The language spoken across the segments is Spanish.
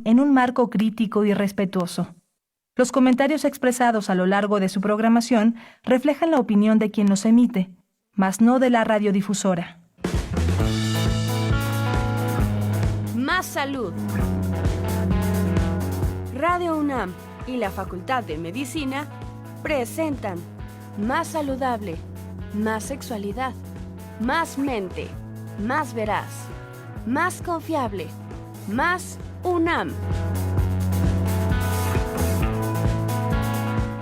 en un marco crítico y respetuoso. Los comentarios expresados a lo largo de su programación reflejan la opinión de quien los emite, mas no de la radiodifusora. Más salud. Radio UNAM y la Facultad de Medicina presentan Más saludable, más sexualidad, más mente, más veraz, más confiable, más UNAM.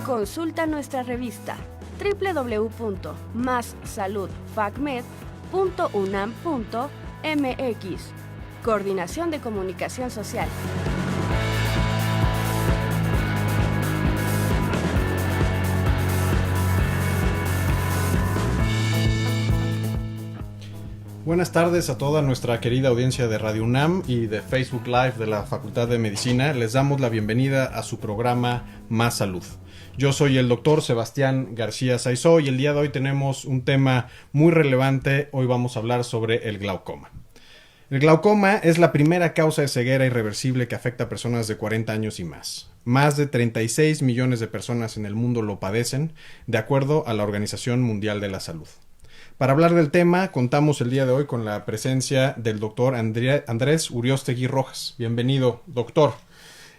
Consulta nuestra revista www.massaludfacmed.unam.mx. Coordinación de Comunicación Social. Buenas tardes a toda nuestra querida audiencia de Radio UNAM y de Facebook Live de la Facultad de Medicina. Les damos la bienvenida a su programa Más Salud. Yo soy el doctor Sebastián García Saizó y el día de hoy tenemos un tema muy relevante. Hoy vamos a hablar sobre el glaucoma. El glaucoma es la primera causa de ceguera irreversible que afecta a personas de 40 años y más. Más de 36 millones de personas en el mundo lo padecen, de acuerdo a la Organización Mundial de la Salud. Para hablar del tema, contamos el día de hoy con la presencia del doctor Andrés Uriostegui Rojas. Bienvenido, doctor.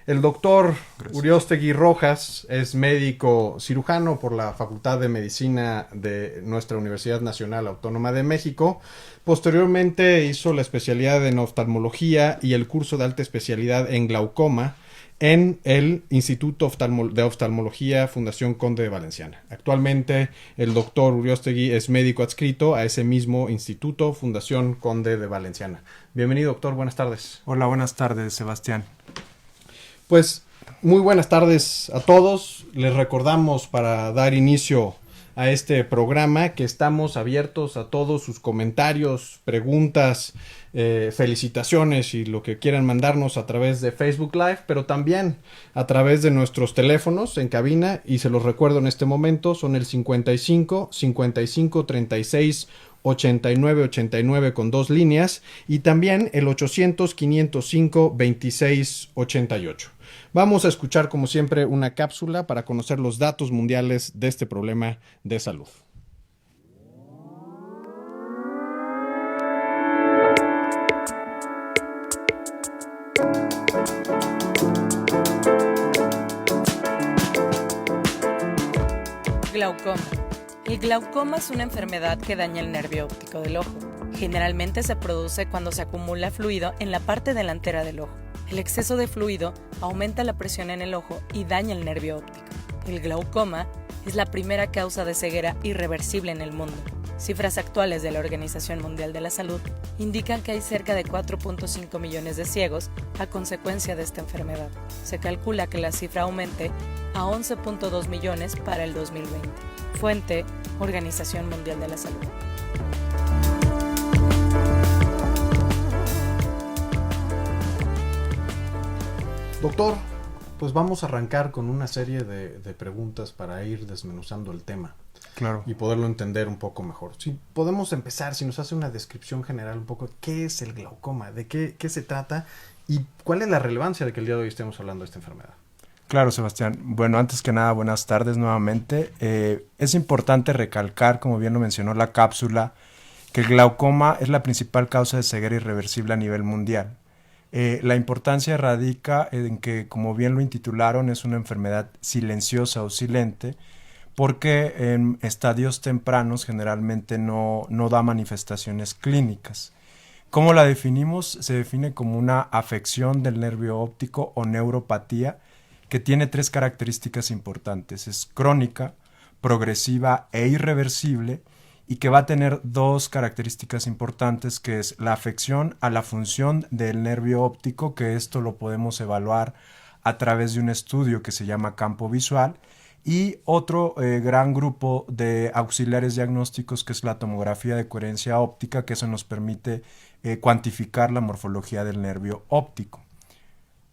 El doctor Uriostegui Rojas es médico cirujano por la Facultad de Medicina de nuestra Universidad Nacional Autónoma de México. Posteriormente hizo la especialidad en oftalmología y el curso de alta especialidad en glaucoma en el Instituto de Oftalmología Fundación Conde de Valenciana. Actualmente el doctor Uriostegui es médico adscrito a ese mismo Instituto Fundación Conde de Valenciana. Bienvenido, doctor, buenas tardes. Hola, buenas tardes, Sebastián. Pues muy buenas tardes a todos. Les recordamos para dar inicio a este programa que estamos abiertos a todos sus comentarios, preguntas, felicitaciones y lo que quieran mandarnos a través de Facebook Live, pero también a través de nuestros teléfonos en cabina, y se los recuerdo en este momento, son el 55 36 89 89 con 2 líneas y también el 800 505 26 88. Vamos a escuchar como siempre una cápsula para conocer los datos mundiales de este problema de salud. Glaucoma. El glaucoma es una enfermedad que daña el nervio óptico del ojo. Generalmente se produce cuando se acumula fluido en la parte delantera del ojo. El exceso de fluido aumenta la presión en el ojo y daña el nervio óptico. El glaucoma es la primera causa de ceguera irreversible en el mundo. Cifras actuales de la Organización Mundial de la Salud indican que hay cerca de 4.5 millones de ciegos a consecuencia de esta enfermedad. Se calcula que la cifra aumente a 11.2 millones para el 2020. Fuente: Organización Mundial de la Salud. Doctor, pues vamos a arrancar con una serie de preguntas para ir desmenuzando el tema. Claro. Y poderlo entender un poco mejor. Si podemos empezar, si nos hace una descripción general un poco, ¿qué es el glaucoma? ¿De qué se trata? ¿Y cuál es la relevancia de que el día de hoy estemos hablando de esta enfermedad? Claro, Sebastián. Bueno, antes que nada, buenas tardes nuevamente. Es importante recalcar, como bien lo mencionó la cápsula, que el glaucoma es la principal causa de ceguera irreversible a nivel mundial. La importancia radica en que, como bien lo intitularon, es una enfermedad silenciosa o silente, porque en estadios tempranos generalmente no da manifestaciones clínicas. ¿Cómo la definimos? Se define como una afección del nervio óptico o neuropatía que tiene 3 características importantes. Es crónica, progresiva e irreversible, y que va a tener 2 características importantes, que es la afección a la función del nervio óptico, que esto lo podemos evaluar a través de un estudio que se llama campo visual, y otro gran grupo de auxiliares diagnósticos, que es la tomografía de coherencia óptica, que eso nos permite cuantificar la morfología del nervio óptico.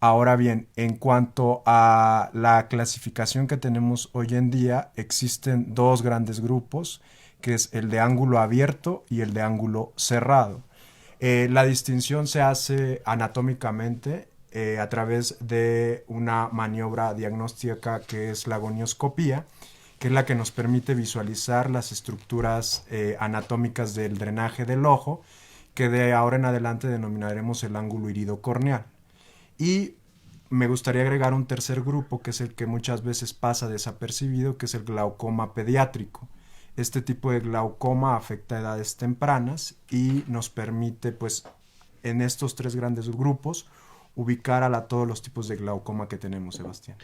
Ahora bien, en cuanto a la clasificación que tenemos hoy en día, existen 2 grandes grupos, que es el de ángulo abierto y el de ángulo cerrado. La distinción se hace anatómicamente a través de una maniobra diagnóstica que es la gonioscopía, que es la que nos permite visualizar las estructuras anatómicas del drenaje del ojo, que de ahora en adelante denominaremos el ángulo iridocorneal. Y me gustaría agregar un tercer grupo, que es el que muchas veces pasa desapercibido, que es el glaucoma pediátrico. Este tipo de glaucoma afecta a edades tempranas y nos permite, pues, en estos tres grandes grupos, ubicar a todos los tipos de glaucoma que tenemos, Sebastián.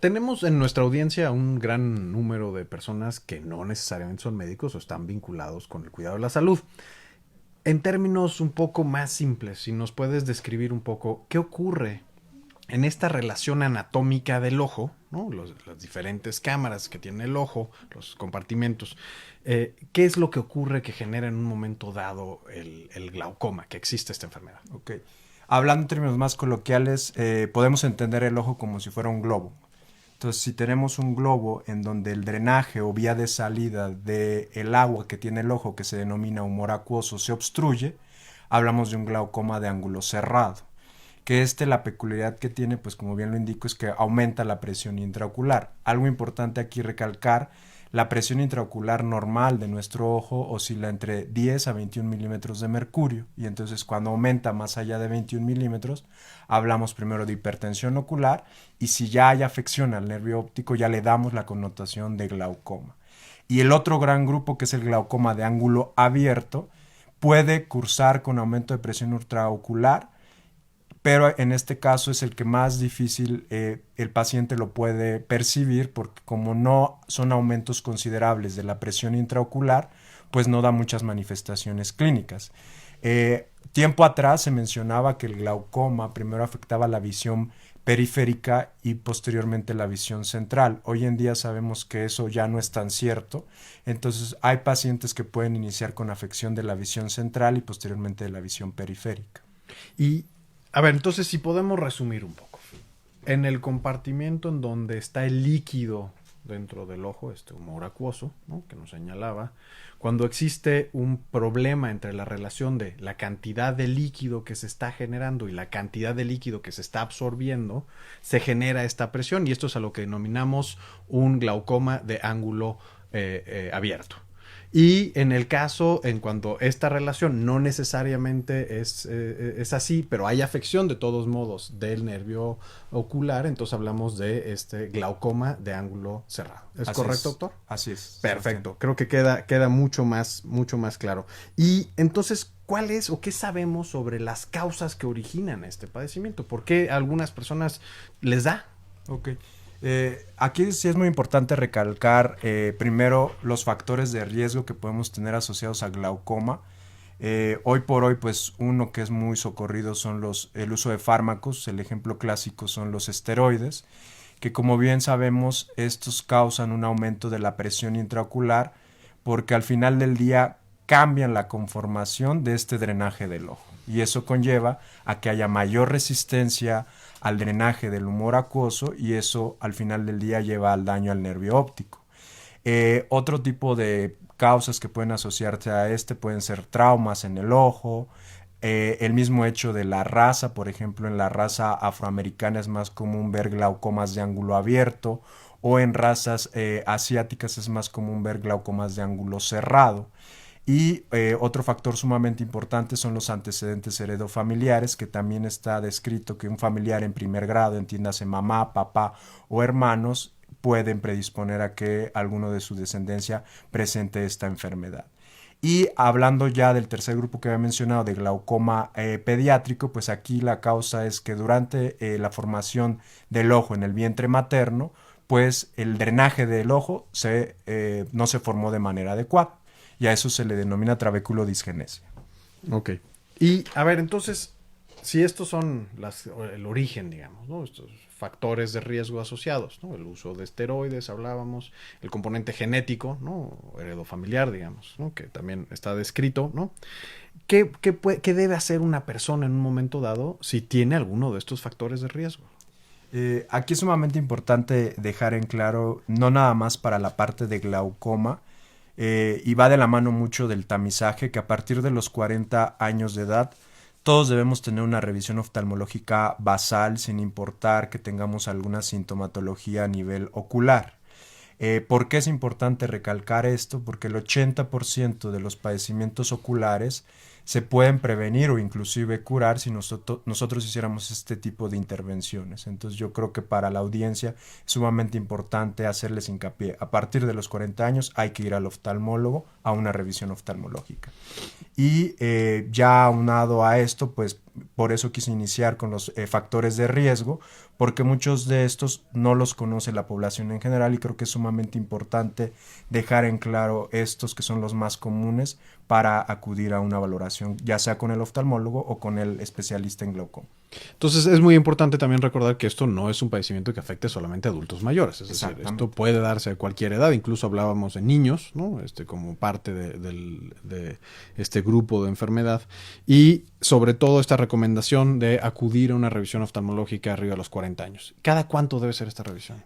Tenemos en nuestra audiencia un gran número de personas que no necesariamente son médicos o están vinculados con el cuidado de la salud. En términos un poco más simples, si nos puedes describir un poco qué ocurre en esta relación anatómica del ojo, ¿no? Las diferentes cámaras que tiene el ojo, los compartimentos, ¿qué es lo que ocurre que genera en un momento dado el glaucoma, que existe esta enfermedad? Okay. Hablando en términos más coloquiales, podemos entender el ojo como si fuera un globo. Entonces, si tenemos un globo en donde el drenaje o vía de salida del agua que tiene el ojo, que se denomina humor acuoso, se obstruye, hablamos de un glaucoma de ángulo cerrado. Que la peculiaridad que tiene, pues como bien lo indico, es que aumenta la presión intraocular. Algo importante aquí recalcar, la presión intraocular normal de nuestro ojo oscila entre 10 a 21 milímetros de mercurio, y entonces cuando aumenta más allá de 21 milímetros, hablamos primero de hipertensión ocular, y si ya hay afección al nervio óptico, ya le damos la connotación de glaucoma. Y el otro gran grupo, que es el glaucoma de ángulo abierto, puede cursar con aumento de presión intraocular, pero en este caso es el que más difícil el paciente lo puede percibir, porque como no son aumentos considerables de la presión intraocular, pues no da muchas manifestaciones clínicas. Tiempo atrás se mencionaba que el glaucoma primero afectaba la visión periférica y posteriormente la visión central. Hoy en día sabemos que eso ya no es tan cierto, entonces hay pacientes que pueden iniciar con afección de la visión central y posteriormente de la visión periférica. Y a ver, entonces si podemos resumir un poco. En el compartimento en donde está el líquido dentro del ojo, este humor acuoso, ¿no?, que nos señalaba, cuando existe un problema entre la relación de la cantidad de líquido que se está generando y la cantidad de líquido que se está absorbiendo, se genera esta presión, y esto es a lo que denominamos un glaucoma de ángulo abierto. Y en el caso, en cuanto esta relación no necesariamente es así, pero hay afección de todos modos del nervio ocular, entonces hablamos de este glaucoma de ángulo cerrado. ¿Es correcto, doctor? Así es. Perfecto. Creo que queda mucho más claro. Y entonces, ¿cuál es o qué sabemos sobre las causas que originan este padecimiento? ¿Por qué a algunas personas les da? Ok. Aquí sí es muy importante recalcar primero los factores de riesgo que podemos tener asociados al glaucoma. Hoy por hoy, pues uno que es muy socorrido son el uso de fármacos. El ejemplo clásico son los esteroides, que como bien sabemos, estos causan un aumento de la presión intraocular porque al final del día cambian la conformación de este drenaje del ojo. Y eso conlleva a que haya mayor resistencia al drenaje del humor acuoso, y eso al final del día lleva al daño al nervio óptico. Otro tipo de causas que pueden asociarse a pueden ser traumas en el ojo, el mismo hecho de la raza. Por ejemplo, en la raza afroamericana es más común ver glaucomas de ángulo abierto, o en razas asiáticas es más común ver glaucomas de ángulo cerrado. Y otro factor sumamente importante son los antecedentes heredofamiliares, que también está descrito que un familiar en primer grado, entiéndase mamá, papá o hermanos, pueden predisponer a que alguno de su descendencia presente esta enfermedad. Y hablando ya del tercer grupo que había mencionado, de glaucoma pediátrico, pues aquí la causa es que durante la formación del ojo en el vientre materno, pues el drenaje del ojo no se formó de manera adecuada. Y a eso se le denomina trabéculo-disgenesia. Ok. Y, a ver, entonces, si estos son el origen, digamos, ¿no?, estos factores de riesgo asociados, ¿no?, el uso de esteroides, hablábamos, el componente genético, ¿no?, heredofamiliar, digamos, ¿no?, que también está descrito, ¿no? ¿Qué debe hacer una persona en un momento dado si tiene alguno de estos factores de riesgo? Aquí es sumamente importante dejar en claro, no nada más para la parte de glaucoma, y va de la mano mucho del tamizaje, que a partir de los 40 años de edad todos debemos tener una revisión oftalmológica basal sin importar que tengamos alguna sintomatología a nivel ocular. ¿Por qué es importante recalcar esto? Porque el 80% de los padecimientos oculares se pueden prevenir o inclusive curar si nosotros hiciéramos este tipo de intervenciones. Entonces yo creo que para la audiencia es sumamente importante hacerles hincapié. A partir de los 40 años hay que ir al oftalmólogo a una revisión oftalmológica. Y ya aunado a esto, pues por eso quise iniciar con los factores de riesgo, porque muchos de estos no los conoce la población en general y creo que es sumamente importante dejar en claro estos que son los más comunes para acudir a una valoración, ya sea con el oftalmólogo o con el especialista en glaucoma. Entonces es muy importante también recordar que esto no es un padecimiento que afecte solamente a adultos mayores, es decir, esto puede darse a cualquier edad, incluso hablábamos de niños, ¿no? Como parte de este grupo de enfermedad, y sobre todo esta recomendación de acudir a una revisión oftalmológica arriba de los 40 años. ¿Cada cuánto debe ser esta revisión?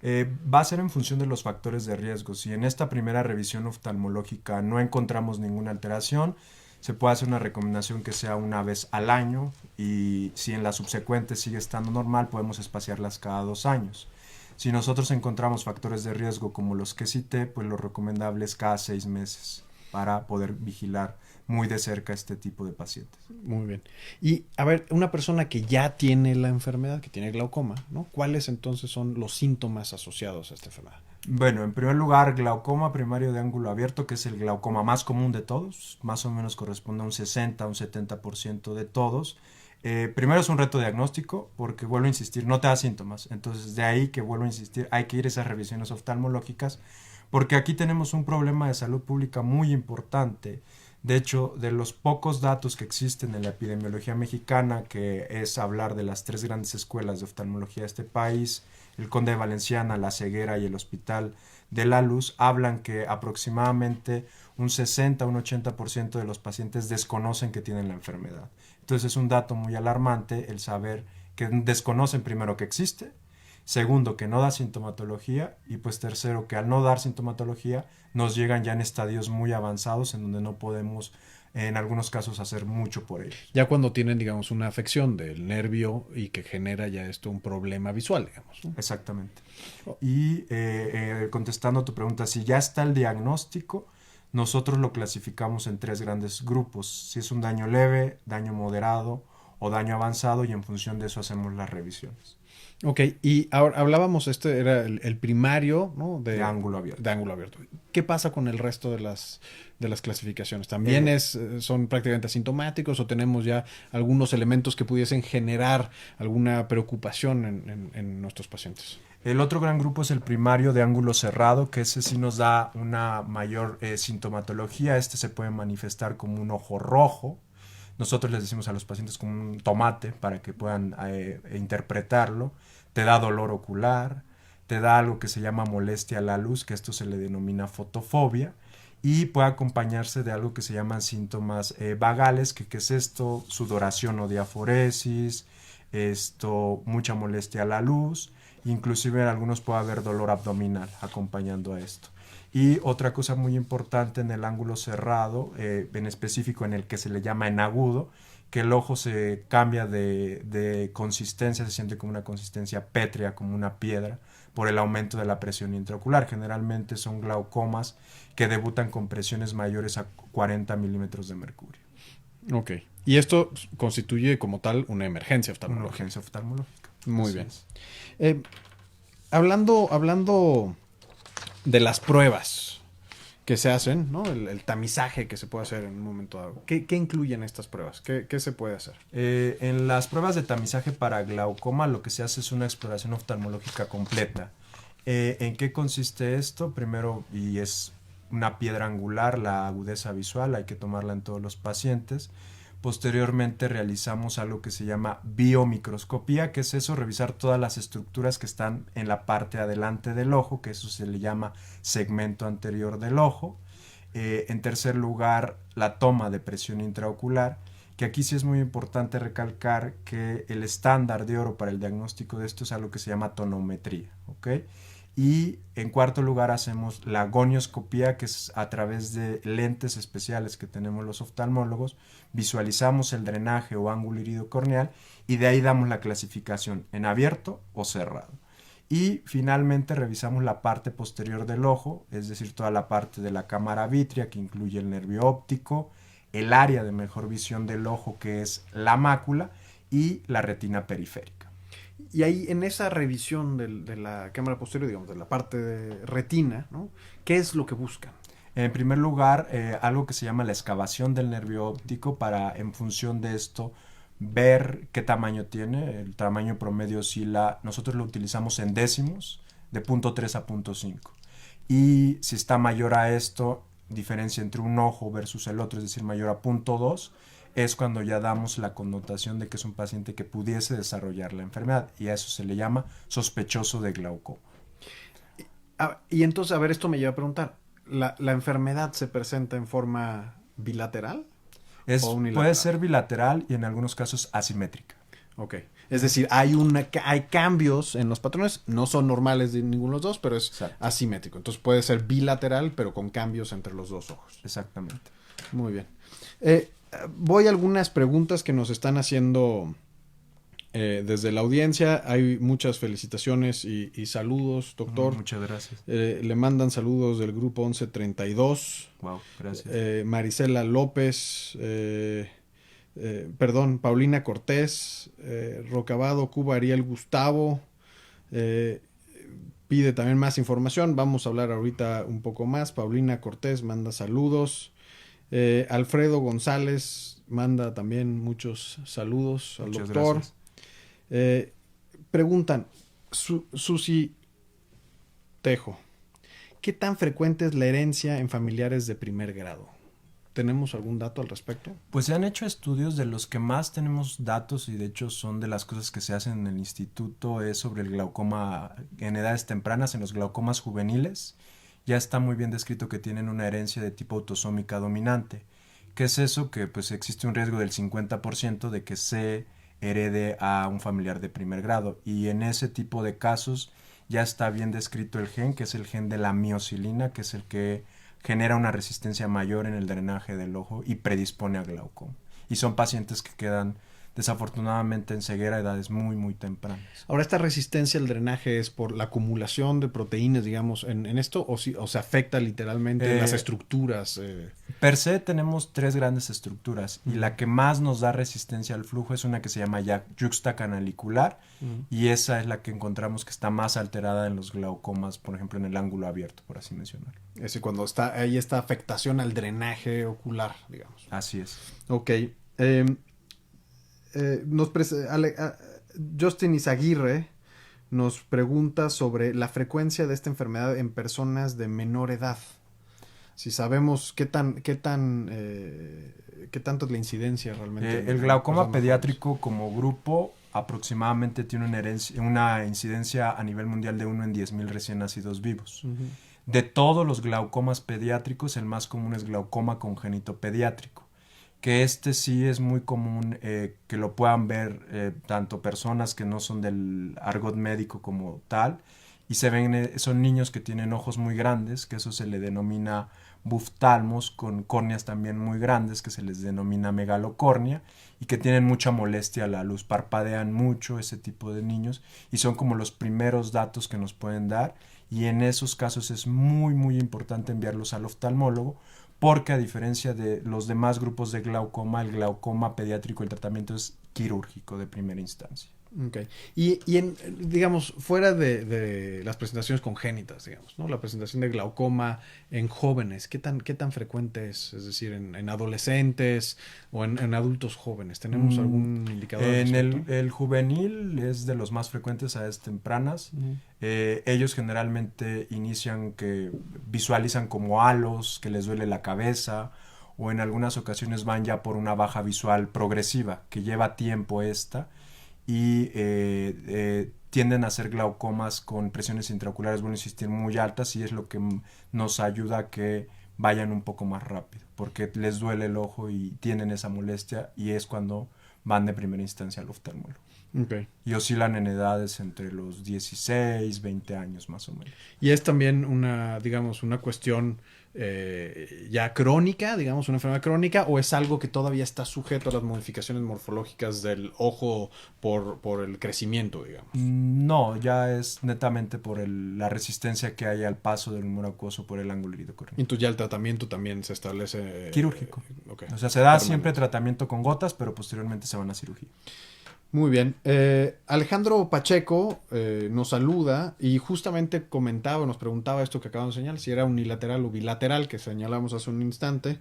Va a ser en función de los factores de riesgo. Si en esta primera revisión oftalmológica no encontramos ninguna alteración, se puede hacer una recomendación que sea una vez al año, y si en la subsecuente sigue estando normal, podemos espaciarlas cada 2 años. Si nosotros encontramos factores de riesgo como los que cité, pues lo recomendable es cada 6 meses para poder vigilar muy de cerca este tipo de pacientes. Muy bien. Y a ver, una persona que ya tiene la enfermedad, que tiene glaucoma, ¿no? ¿Cuáles entonces son los síntomas asociados a esta enfermedad? Bueno, en primer lugar, glaucoma primario de ángulo abierto, que es el glaucoma más común de todos, más o menos corresponde a un 60 a un 70% de todos. Primero es un reto diagnóstico, porque vuelvo a insistir, no te da síntomas, entonces de ahí que vuelvo a insistir, hay que ir a esas revisiones oftalmológicas, porque aquí tenemos un problema de salud pública muy importante. De hecho, de los pocos datos que existen en la epidemiología mexicana, que es hablar de las 3 grandes escuelas de oftalmología de este país, el Conde de Valenciana, La Ceguera y el Hospital de la Luz, hablan que aproximadamente un 60 a un 80% de los pacientes desconocen que tienen la enfermedad. Entonces es un dato muy alarmante el saber que desconocen primero que existe, segundo que no da sintomatología, y pues tercero que al no dar sintomatología nos llegan ya en estadios muy avanzados en donde no podemos en algunos casos hacer mucho por ellos. Ya cuando tienen, digamos, una afección del nervio y que genera ya esto un problema visual, digamos, ¿no? Exactamente. Y contestando a tu pregunta, si ya está el diagnóstico, nosotros lo clasificamos en 3 grandes grupos. Si es un daño leve, daño moderado o daño avanzado, y en función de eso hacemos las revisiones. Ok, y ahora hablábamos, este era el primario, ¿no? De ángulo abierto. De ángulo abierto. ¿Qué pasa con el resto de las clasificaciones? ¿También son prácticamente asintomáticos o tenemos ya algunos elementos que pudiesen generar alguna preocupación en nuestros pacientes? El otro gran grupo es el primario de ángulo cerrado, que ese sí nos da una mayor sintomatología. Este se puede manifestar como un ojo rojo. Nosotros les decimos a los pacientes como un tomate para que puedan interpretarlo. Te da dolor ocular, te da algo que se llama molestia a la luz, que esto se le denomina fotofobia, y puede acompañarse de algo que se llaman síntomas vagales, que es esto, sudoración o diaforesis, mucha molestia a la luz, inclusive en algunos puede haber dolor abdominal acompañando a esto. Y otra cosa muy importante en el ángulo cerrado, en específico en el que se le llama en agudo, que el ojo se cambia de consistencia, se siente como una consistencia pétrea, como una piedra, por el aumento de la presión intraocular. Generalmente son glaucomas que debutan con presiones mayores a 40 milímetros de mercurio. Ok. Y esto constituye como tal una emergencia oftalmológica. Una urgencia oftalmológica. Muy bien. Hablando de las pruebas que se hacen, ¿no? El tamizaje que se puede hacer en un momento dado. ¿Qué incluyen estas pruebas? ¿Qué se puede hacer? En las pruebas de tamizaje para glaucoma lo que se hace es una exploración oftalmológica completa. ¿En qué consiste esto? Primero, y es una piedra angular, la agudeza visual, hay que tomarla en todos los pacientes. Posteriormente realizamos algo que se llama biomicroscopía, que es eso, revisar todas las estructuras que están en la parte adelante del ojo, que eso se le llama segmento anterior del ojo. En tercer lugar, la toma de presión intraocular, que aquí sí es muy importante recalcar que el estándar de oro para el diagnóstico de esto es algo que se llama tonometría, ¿ok? Y en cuarto lugar hacemos la gonioscopía, que es a través de lentes especiales que tenemos los oftalmólogos, visualizamos el drenaje o ángulo iridocorneal y de ahí damos la clasificación en abierto o cerrado. Y finalmente revisamos la parte posterior del ojo, es decir, toda la parte de la cámara vítrea que incluye el nervio óptico, el área de mejor visión del ojo que es la mácula y la retina periférica. Y ahí en esa revisión de la cámara posterior, digamos, de la parte de retina, ¿no? ¿Qué es lo que buscan? En primer lugar, algo que se llama la excavación del nervio óptico para, en función de esto, ver qué tamaño tiene. El tamaño promedio oscila, nosotros lo utilizamos en décimos, de 0.3 a 0.5. Y si está mayor a esto, diferencia entre un ojo versus el otro, es decir, mayor a 0.2, es cuando ya damos la connotación de que es un paciente que pudiese desarrollar la enfermedad, y a eso se le llama sospechoso de glaucoma. Y entonces, a ver, esto me lleva a preguntar, ¿la enfermedad se presenta en forma bilateral o unilateral? Puede ser bilateral y en algunos casos asimétrica. Ok, es decir, hay cambios en los patrones, no son normales de ninguno de los dos, pero es Exacto. asimétrico. Entonces puede ser bilateral, pero con cambios entre los dos ojos. Exactamente. Muy bien. Voy a algunas preguntas que nos están haciendo desde la audiencia. Hay muchas felicitaciones y saludos, doctor. Muchas gracias. Le mandan saludos del grupo 1132. Wow, gracias. Marisela López, Paulina Cortés, Rocabado, Cuba, Ariel Gustavo, pide también más información. Vamos a hablar ahorita un poco más. Paulina Cortés manda saludos. Alfredo González manda también muchos saludos al Muchas doctor. gracias. Preguntan, Susi Tejo, ¿qué tan frecuente es la herencia en familiares de primer grado? ¿Tenemos algún dato al respecto? Pues se han hecho estudios. De los que más tenemos datos, y de hecho son de las cosas que se hacen en el instituto, es sobre el glaucoma en edades tempranas, en los glaucomas juveniles. Ya está muy bien descrito que tienen una herencia de tipo autosómica dominante. ¿Qué es eso? Que pues existe un riesgo del 50% de que se herede a un familiar de primer grado. Y en ese tipo de casos ya está bien descrito el gen, que es el gen de la miocilina, que es el que genera una resistencia mayor en el drenaje del ojo y predispone a glaucoma. Y son pacientes que quedan desafortunadamente en ceguera a edades muy, muy tempranas. Ahora, ¿esta resistencia al drenaje es por la acumulación de proteínas, digamos, en esto? ¿O se afecta literalmente las estructuras? Per se tenemos tres grandes estructuras, y la que más nos da resistencia al flujo es una que se llama yuxtacanalicular, y esa es la que encontramos que está más alterada en los glaucomas, por ejemplo, en el ángulo abierto, por así mencionar. Es decir, cuando hay esta afectación al drenaje ocular, digamos. Así es. Ok. Justin Izaguirre nos pregunta sobre la frecuencia de esta enfermedad en personas de menor edad. Si sabemos qué tanto es la incidencia realmente. El glaucoma pediátrico como grupo aproximadamente tiene una incidencia a nivel mundial de 1 en 10,000 recién nacidos vivos. De todos los glaucomas pediátricos, el más común es glaucoma congénito pediátrico, que sí es muy común que lo puedan ver tanto personas que no son del argot médico como tal, y son niños que tienen ojos muy grandes, que eso se le denomina buftalmos, con córneas también muy grandes, que se les denomina megalocórnea, y que tienen mucha molestia a la luz, parpadean mucho ese tipo de niños, y son como los primeros datos que nos pueden dar, y en esos casos es muy, muy importante enviarlos al oftalmólogo, porque a diferencia de los demás grupos de glaucoma, el glaucoma pediátrico, el tratamiento es quirúrgico de primera instancia. Okay. Y digamos, fuera de las presentaciones congénitas, digamos, ¿no? La presentación de glaucoma en jóvenes, ¿qué tan frecuente es? Es decir, en adolescentes o en adultos jóvenes. ¿Tenemos algún indicador? En el juvenil es de los más frecuentes a edades tempranas. Ellos generalmente inician que visualizan como halos, que les duele la cabeza, o en algunas ocasiones van ya por una baja visual progresiva, que lleva tiempo y tienden a ser glaucomas con presiones intraoculares, bueno, insistir, muy altas, y es lo que nos ayuda a que vayan un poco más rápido, porque les duele el ojo y tienen esa molestia, y es cuando van de primera instancia al oftalmólogo. Okay. Y oscilan en edades entre los 16, 20 años más o menos. Y es también una cuestión ya crónica, digamos, una enfermedad crónica, o es algo que todavía está sujeto a las modificaciones morfológicas del ojo por el crecimiento, digamos. No, ya es netamente por la resistencia que hay al paso del humor acuoso por el ángulo iridocorneal. Entonces ya el tratamiento también se establece... Quirúrgico. Okay. O sea, se da siempre tratamiento con gotas, pero posteriormente se van a cirugía. Muy bien. Alejandro Pacheco nos saluda y justamente nos preguntaba esto que acabamos de señalar, si era unilateral o bilateral, que señalamos hace un instante.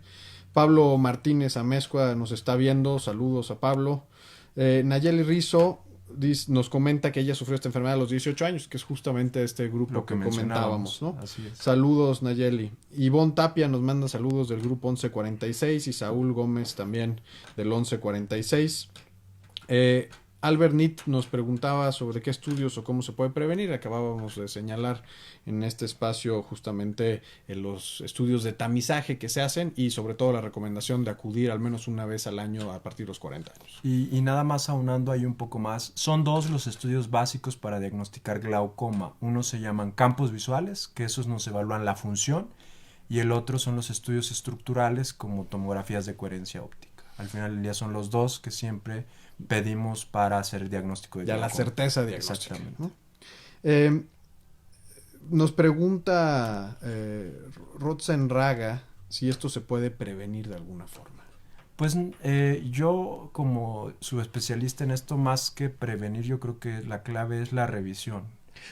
Pablo Martínez Amezcua nos está viendo, saludos a Pablo. Nayeli Rizzo nos comenta que ella sufrió esta enfermedad a los 18 años, que es justamente este grupo Lo que comentábamos, ¿no? Así es. Saludos, Nayeli. Ivonne Tapia nos manda saludos del grupo 1146 y Saúl Gómez también del 1146. Albert Nitt nos preguntaba sobre qué estudios o cómo se puede prevenir. Acabábamos de señalar en este espacio justamente los estudios de tamizaje que se hacen y sobre todo la recomendación de acudir al menos una vez al año a partir de los 40 años. Y nada más aunando ahí un poco más, son dos los estudios básicos para diagnosticar glaucoma. Uno se llaman campos visuales, que esos nos evalúan la función, y el otro son los estudios estructurales como tomografías de coherencia óptica. Al final del día son los dos que siempre pedimos para hacer el diagnóstico de glaucoma. Ya la certeza diagnóstica. Exactamente. ¿No? Nos pregunta Rotzenraga si esto se puede prevenir de alguna forma. Pues yo como subespecialista en esto, más que prevenir, yo creo que la clave es la revisión.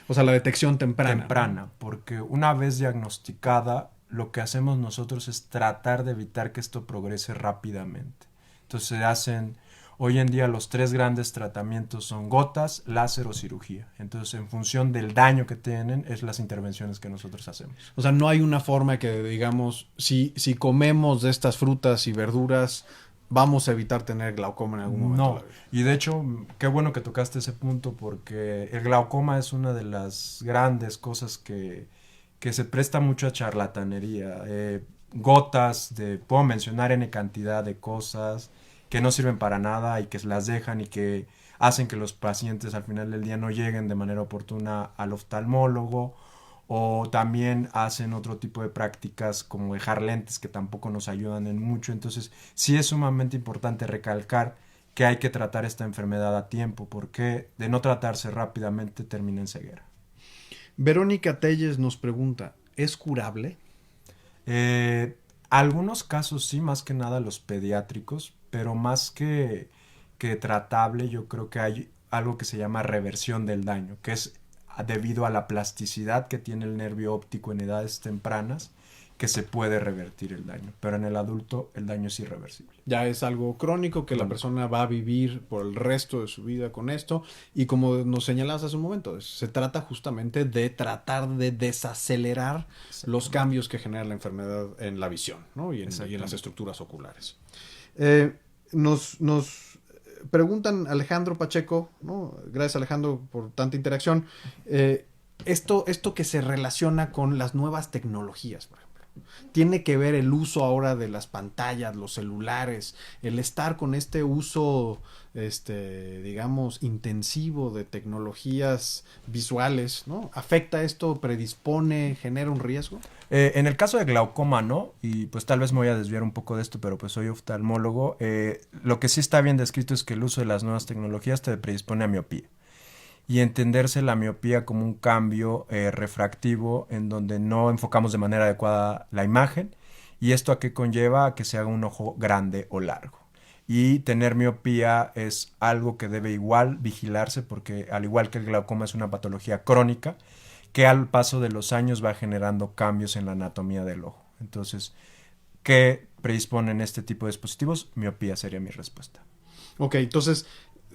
O sea, la detección temprana. Temprana, porque una vez diagnosticada, lo que hacemos nosotros es tratar de evitar que esto progrese rápidamente. Entonces se hacen, hoy en día los 3 grandes tratamientos son gotas, láser o cirugía. Entonces en función del daño que tienen es las intervenciones que nosotros hacemos. O sea, no hay una forma que digamos, si comemos de estas frutas y verduras, vamos a evitar tener glaucoma en algún momento. No, y de hecho, qué bueno que tocaste ese punto porque el glaucoma es una de las grandes cosas que se presta mucho a charlatanería. Gotas, puedo mencionar N cantidad de cosas que no sirven para nada y que las dejan y que hacen que los pacientes al final del día no lleguen de manera oportuna al oftalmólogo, o también hacen otro tipo de prácticas como dejar lentes que tampoco nos ayudan en mucho. Entonces sí es sumamente importante recalcar que hay que tratar esta enfermedad a tiempo, porque de no tratarse rápidamente termina en ceguera. Verónica Telles nos pregunta, ¿es curable? Algunos casos sí, más que nada los pediátricos, pero más que tratable, yo creo que hay algo que se llama reversión del daño, que es debido a la plasticidad que tiene el nervio óptico en edades tempranas, que se puede revertir el daño, pero en el adulto el daño es irreversible. Ya es algo crónico que la persona va a vivir por el resto de su vida con esto, y como nos señalabas hace un momento, se trata justamente de tratar de desacelerar los cambios que genera la enfermedad en la visión, ¿no? y en las estructuras oculares. Nos preguntan Alejandro Pacheco, ¿no? Gracias Alejandro por tanta interacción, esto que se relaciona con las nuevas tecnologías, por ejemplo. Tiene que ver el uso ahora de las pantallas, los celulares, el estar con este uso, digamos, intensivo de tecnologías visuales, ¿no? ¿Afecta esto, predispone, genera un riesgo? En el caso de glaucoma no, y pues tal vez me voy a desviar un poco de esto, pero pues soy oftalmólogo. Lo que sí está bien descrito es que el uso de las nuevas tecnologías te predispone a miopía. Y entenderse la miopía como un cambio refractivo en donde no enfocamos de manera adecuada la imagen, y esto a qué conlleva a que se haga un ojo grande o largo. Y tener miopía es algo que debe igual vigilarse, porque al igual que el glaucoma es una patología crónica que al paso de los años va generando cambios en la anatomía del ojo. Entonces, ¿qué predisponen este tipo de dispositivos? Miopía sería mi respuesta. Ok, entonces...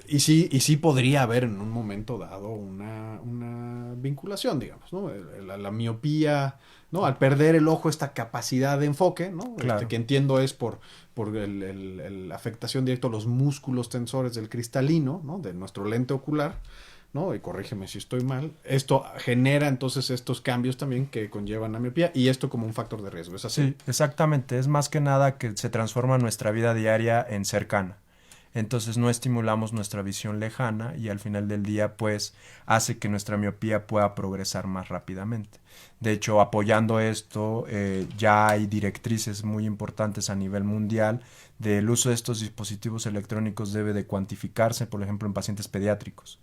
Y sí podría haber en un momento dado una vinculación, digamos, ¿no? La miopía, ¿no? Al perder el ojo, esta capacidad de enfoque, ¿no? Claro. Que entiendo es por la afectación directa a los músculos tensores del cristalino, ¿no? De nuestro lente ocular, ¿no? Y corrígeme si estoy mal. Esto genera entonces estos cambios también que conllevan a miopía, y esto como un factor de riesgo, ¿es así? Sí, exactamente. Es más que nada que se transforma nuestra vida diaria en cercana. Entonces no estimulamos nuestra visión lejana y al final del día pues hace que nuestra miopía pueda progresar más rápidamente. De hecho, apoyando esto, ya hay directrices muy importantes a nivel mundial del uso de estos dispositivos electrónicos debe de cuantificarse, por ejemplo, en pacientes pediátricos.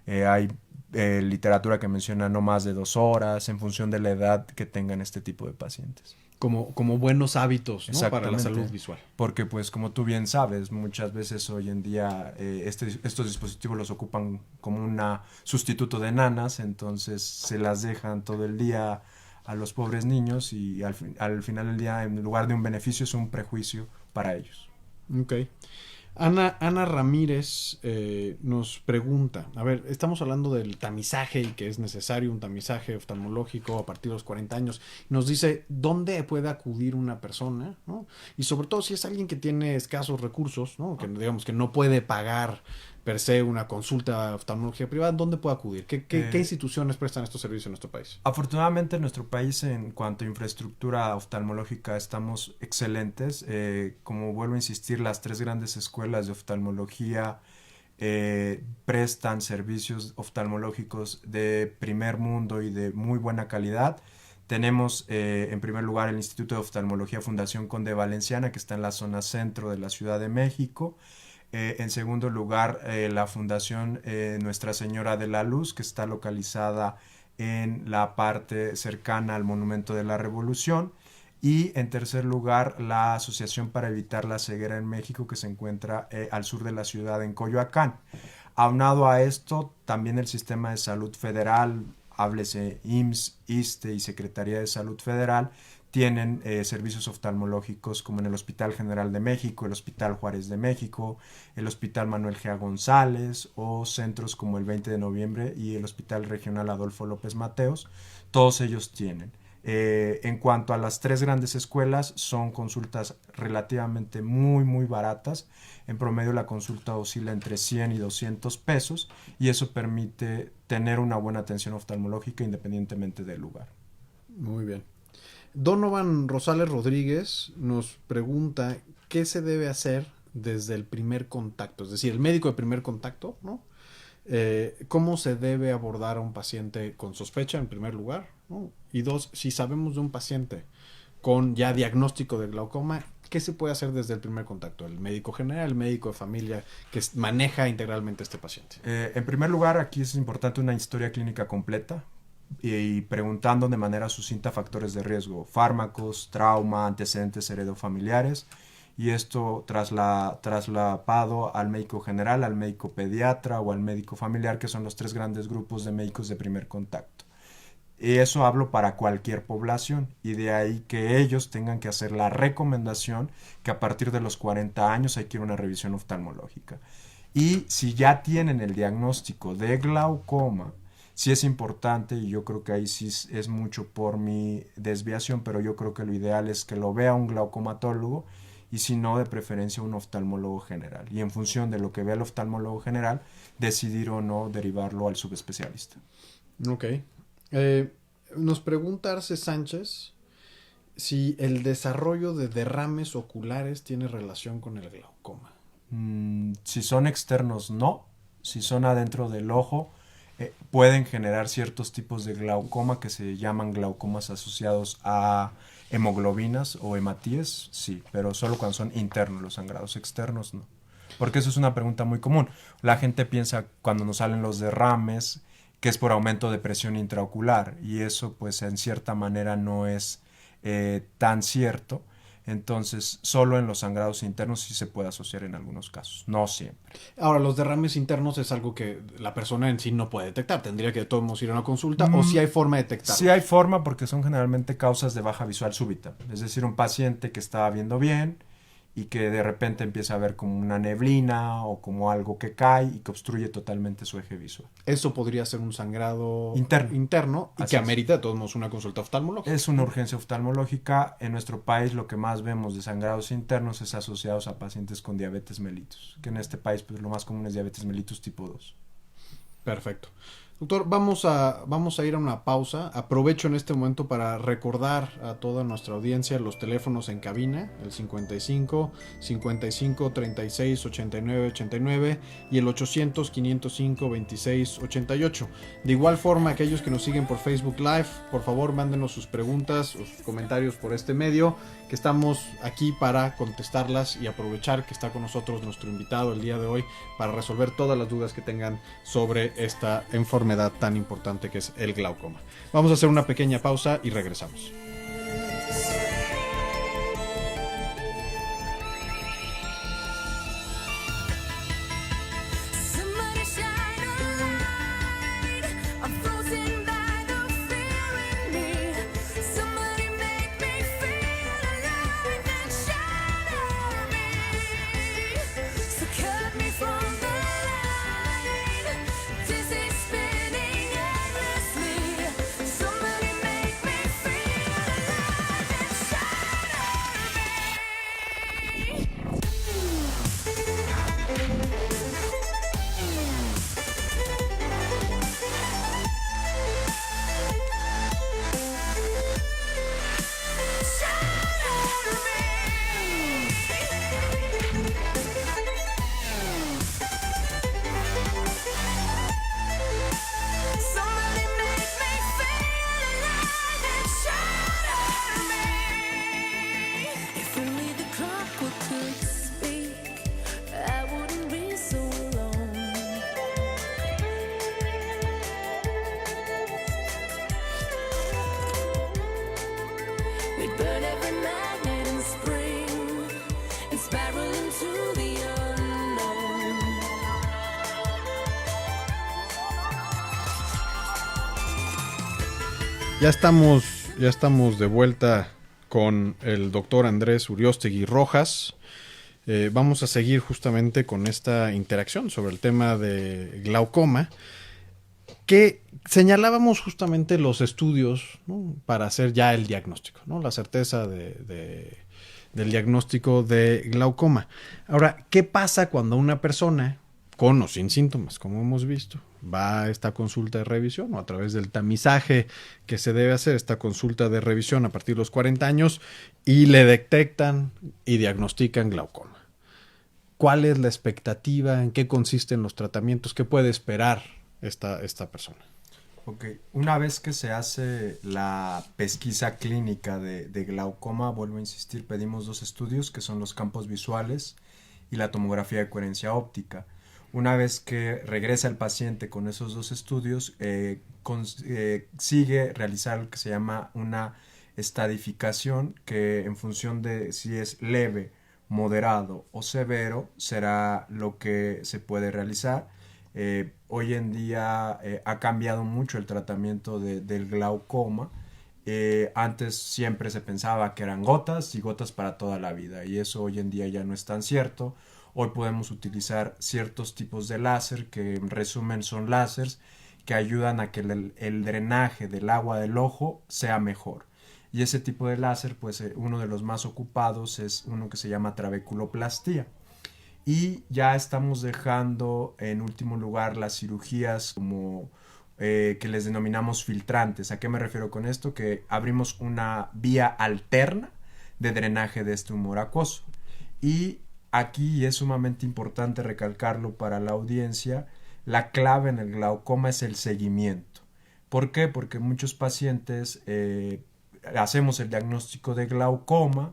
Hay literatura que menciona no más de 2 horas en función de la edad que tengan este tipo de pacientes. Como buenos hábitos, ¿no? Para la Exactamente. salud visual. Porque pues como tú bien sabes, muchas veces hoy en día estos dispositivos los ocupan como un sustituto de nanas, entonces se las dejan todo el día a los pobres niños y al final del día en lugar de un beneficio es un prejuicio para ellos. Ok. Ana Ramírez nos pregunta, a ver, estamos hablando del tamizaje y que es necesario un tamizaje oftalmológico a partir de los 40 años. Nos dice, ¿dónde puede acudir una persona? ¿No? Y sobre todo si es alguien que tiene escasos recursos, ¿no? Que digamos que no puede pagar per se una consulta de oftalmología privada, ¿dónde puede acudir? ¿Qué instituciones prestan estos servicios en nuestro país? Afortunadamente en nuestro país en cuanto a infraestructura oftalmológica estamos excelentes. Como vuelvo a insistir, las 3 grandes escuelas de oftalmología prestan servicios oftalmológicos de primer mundo y de muy buena calidad. Tenemos en primer lugar el Instituto de Oftalmología Fundación Conde Valenciana, que está en la zona centro de la Ciudad de México. En segundo lugar, la Fundación Nuestra Señora de la Luz, que está localizada en la parte cercana al Monumento de la Revolución. Y en tercer lugar, la Asociación para Evitar la Ceguera en México, que se encuentra al sur de la ciudad, en Coyoacán. Aunado a esto, también el Sistema de Salud Federal, háblese IMSS, ISSSTE y Secretaría de Salud Federal, tienen servicios oftalmológicos como en el Hospital General de México, el Hospital Juárez de México, el Hospital Manuel G. González o centros como el 20 de noviembre y el Hospital Regional Adolfo López Mateos. Todos ellos tienen. En cuanto a las 3 grandes escuelas, son consultas relativamente muy baratas. En promedio la consulta oscila entre 100 y 200 pesos y eso permite tener una buena atención oftalmológica independientemente del lugar. Muy bien. Donovan Rosales Rodríguez nos pregunta qué se debe hacer desde el primer contacto, es decir, el médico de primer contacto, ¿no? ¿Cómo se debe abordar a un paciente con sospecha en primer lugar, ¿no? Y 2, si sabemos de un paciente con ya diagnóstico de glaucoma, ¿qué se puede hacer desde el primer contacto? El médico general, el médico de familia que maneja integralmente a este paciente. En primer lugar, aquí es importante una historia clínica completa y preguntando de manera sucinta factores de riesgo, fármacos, trauma, antecedentes heredofamiliares, y esto trasladado al médico general, al médico pediatra o al médico familiar, que son los 3 grandes grupos de médicos de primer contacto. Y eso hablo para cualquier población, y de ahí que ellos tengan que hacer la recomendación que a partir de los 40 años hay que ir a una revisión oftalmológica. Y si ya tienen el diagnóstico de glaucoma, sí es importante, y yo creo que ahí sí es mucho por mi desviación, pero yo creo que lo ideal es que lo vea un glaucomatólogo y si no, de preferencia un oftalmólogo general. Y en función de lo que vea el oftalmólogo general, decidir o no derivarlo al subespecialista. Ok. Nos pregunta Arce Sánchez si el desarrollo de derrames oculares tiene relación con el glaucoma. Si son externos, no. Si son adentro del ojo, pueden generar ciertos tipos de glaucoma que se llaman glaucomas asociados a hemoglobinas o hematíes, sí, pero solo cuando son internos, los sangrados externos no. Porque eso es una pregunta muy común. La gente piensa cuando nos salen los derrames que es por aumento de presión intraocular y eso pues en cierta manera no es tan cierto. Entonces, solo en los sangrados internos sí se puede asociar en algunos casos, no siempre. Ahora, los derrames internos es algo que la persona en sí no puede detectar. Tendría que de todos modos ir a una consulta o si hay forma de detectarlo. Sí hay forma porque son generalmente causas de baja visual súbita. Es decir, un paciente que estaba viendo bien y que de repente empieza a ver como una neblina o como algo que cae y que obstruye totalmente su eje visual. Eso podría ser un sangrado interno y que amerita de todos modos una consulta oftalmológica. Es una urgencia oftalmológica. En nuestro país lo que más vemos de sangrados internos es asociados a pacientes con diabetes mellitus, que en este país pues lo más común es diabetes mellitus tipo 2. Perfecto. Doctor, vamos a ir a una pausa. Aprovecho en este momento para recordar a toda nuestra audiencia los teléfonos en cabina, el 55 55 36 89 89 y el 800 505 26 88. De igual forma, aquellos que nos siguen por Facebook Live, por favor mándenos sus preguntas o sus comentarios por este medio, que estamos aquí para contestarlas y aprovechar que está con nosotros nuestro invitado el día de hoy para resolver todas las dudas que tengan sobre esta enfermedad tan importante que es el glaucoma. Vamos a hacer una pequeña pausa y regresamos. Ya estamos de vuelta con el doctor Andrés Uriostegui Rojas. Vamos a seguir justamente con esta interacción sobre el tema de glaucoma, que señalábamos justamente los estudios, ¿no?, para hacer ya el diagnóstico, ¿no?, la certeza del diagnóstico de glaucoma. Ahora, ¿qué pasa cuando una persona con o sin síntomas, como hemos visto, va a esta consulta de revisión o a través del tamizaje que se debe hacer, esta consulta de revisión a partir de los 40 años y le detectan y diagnostican glaucoma? ¿Cuál es la expectativa? ¿En qué consisten los tratamientos? ¿Qué puede esperar esta persona? Ok, una vez que se hace la pesquisa clínica de glaucoma, vuelvo a insistir, pedimos 2 estudios que son los campos visuales y la tomografía de coherencia óptica. Una vez que regresa el paciente con esos 2 estudios, sigue realizar lo que se llama una estadificación, que en función de si es leve, moderado o severo, será lo que se puede realizar. Hoy en día ha cambiado mucho el tratamiento del glaucoma. Antes siempre se pensaba que eran gotas y gotas para toda la vida, y eso hoy en día ya no es tan cierto. Hoy podemos utilizar ciertos tipos de láser, que en resumen son láseres que ayudan a que el drenaje del agua del ojo sea mejor. Y ese tipo de láser, pues uno de los más ocupados es uno que se llama trabeculoplastía. Y ya estamos dejando en último lugar las cirugías como que les denominamos filtrantes. ¿A qué me refiero con esto? Que abrimos una vía alterna de drenaje de este humor acuoso. Y aquí es sumamente importante recalcarlo para la audiencia, la clave en el glaucoma es el seguimiento. ¿Por qué? Porque muchos pacientes hacemos el diagnóstico de glaucoma,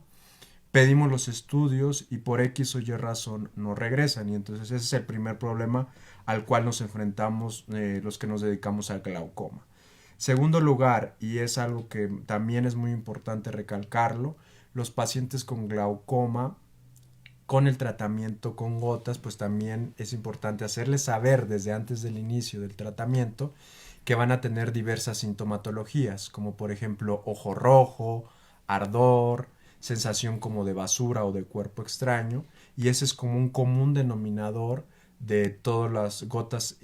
pedimos los estudios y por X o Y razón no regresan, y entonces ese es el primer problema al cual nos enfrentamos los que nos dedicamos al glaucoma. Segundo lugar, y es algo que también es muy importante recalcarlo, los pacientes con glaucoma, con el tratamiento con gotas, pues también es importante hacerles saber desde antes del inicio del tratamiento que van a tener diversas sintomatologías, como por ejemplo ojo rojo, ardor, sensación como de basura o de cuerpo extraño, y ese es como un común denominador de todas las gotas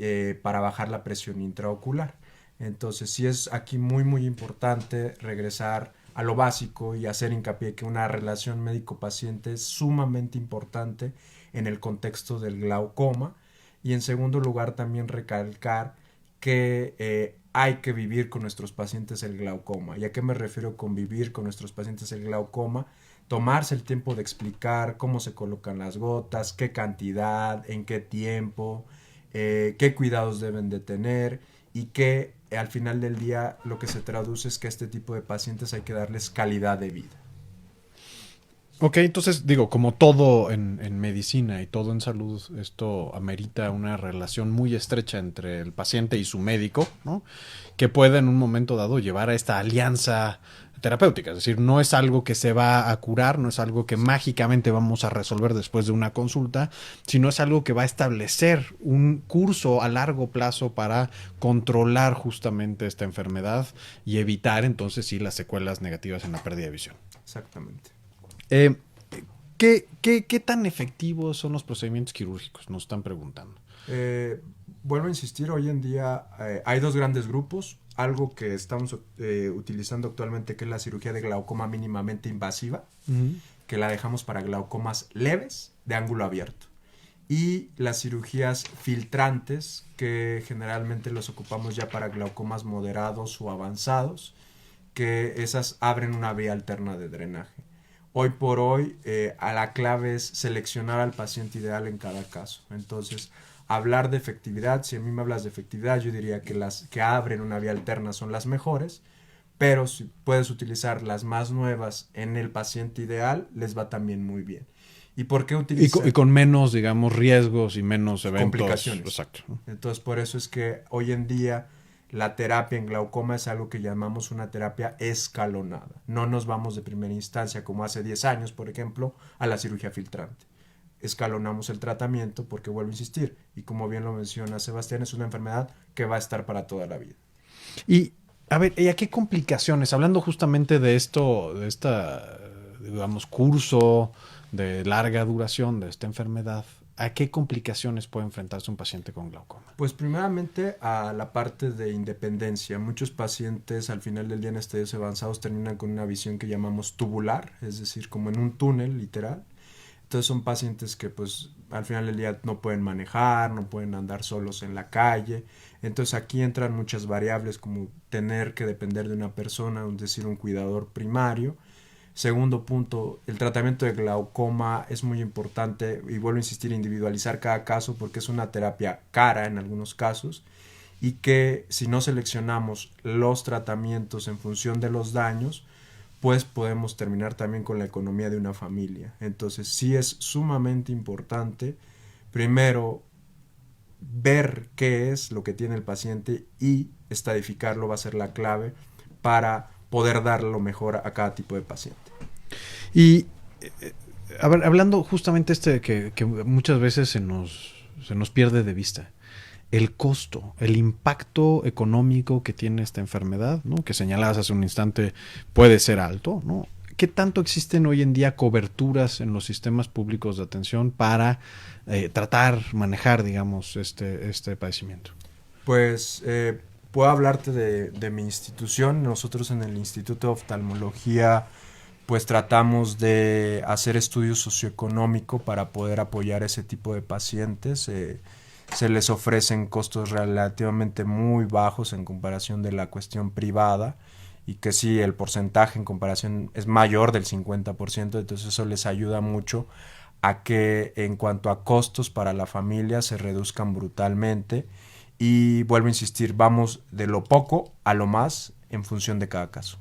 para bajar la presión intraocular. Entonces sí es aquí muy importante regresar a lo básico y hacer hincapié que una relación médico-paciente es sumamente importante en el contexto del glaucoma. Y en segundo lugar también recalcar que hay que vivir con nuestros pacientes el glaucoma. ¿Y a qué me refiero con vivir con nuestros pacientes el glaucoma? Tomarse el tiempo de explicar cómo se colocan las gotas, qué cantidad, en qué tiempo, qué cuidados deben de tener, y que al final del día lo que se traduce es que a este tipo de pacientes hay que darles calidad de vida. Ok, entonces digo, como todo en medicina y todo en salud, esto amerita una relación muy estrecha entre el paciente y su médico, ¿no? Que puede en un momento dado llevar a esta alianza terapéutica. Es decir, no es algo que se va a curar, no es algo que mágicamente vamos a resolver después de una consulta, sino es algo que va a establecer un curso a largo plazo para controlar justamente esta enfermedad y evitar entonces sí las secuelas negativas en la pérdida de visión. Exactamente. ¿Qué tan efectivos son los procedimientos quirúrgicos? Nos están preguntando. Vuelvo a insistir, hoy en día hay dos grandes grupos. Algo que estamos utilizando actualmente, que es la cirugía de glaucoma mínimamente invasiva, que la dejamos para glaucomas leves de ángulo abierto. Y las cirugías filtrantes, que generalmente los ocupamos ya para glaucomas moderados o avanzados, que esas abren una vía alterna de drenaje. Hoy por hoy, a la clave es seleccionar al paciente ideal en cada caso. Entonces, hablar de efectividad, si a mí me hablas de efectividad, yo diría que las que abren una vía alterna son las mejores, pero si puedes utilizar las más nuevas en el paciente ideal, les va también muy bien. ¿Y por qué utilizar? Y con menos, digamos, riesgos y menos eventos. Complicaciones. Exacto. Entonces, por eso es que hoy en día la terapia en glaucoma es algo que llamamos una terapia escalonada. No nos vamos de primera instancia, como hace 10 años, por ejemplo, a la cirugía filtrante. Escalonamos el tratamiento porque, vuelvo a insistir, y como bien lo menciona Sebastián, es una enfermedad que va a estar para toda la vida. Y, a ver, ¿y a qué complicaciones? Hablando justamente de esto, de esta, digamos, curso de larga duración de esta enfermedad, ¿a qué complicaciones puede enfrentarse un paciente con glaucoma? Pues primeramente a la parte de independencia. Muchos pacientes al final del día en estadios avanzados terminan con una visión que llamamos tubular, es decir, como en un túnel literal. Entonces son pacientes que pues al final del día no pueden manejar, no pueden andar solos en la calle. Entonces aquí entran muchas variables como tener que depender de una persona, es decir, un cuidador primario. Segundo punto, el tratamiento de glaucoma es muy importante y vuelvo a insistir, individualizar cada caso porque es una terapia cara en algunos casos y que si no seleccionamos los tratamientos en función de los daños, pues podemos terminar también con la economía de una familia. Entonces sí es sumamente importante, primero, ver qué es lo que tiene el paciente y estadificarlo va a ser la clave para poder dar lo mejor a cada tipo de paciente. Y, a ver, hablando justamente que muchas veces se nos pierde de vista, el costo, el impacto económico que tiene esta enfermedad, ¿no? Que señalabas hace un instante, puede ser alto, ¿no? ¿Qué tanto existen hoy en día coberturas en los sistemas públicos de atención para tratar, manejar, digamos, este padecimiento? Pues puedo hablarte de mi institución. Nosotros en el Instituto de Oftalmología pues tratamos de hacer estudios socioeconómicos para poder apoyar ese tipo de pacientes. Se les ofrecen costos relativamente muy bajos en comparación de la cuestión privada y que sí, el porcentaje en comparación es mayor del 50%, entonces eso les ayuda mucho a que en cuanto a costos para la familia se reduzcan brutalmente y vuelvo a insistir, vamos de lo poco a lo más en función de cada caso.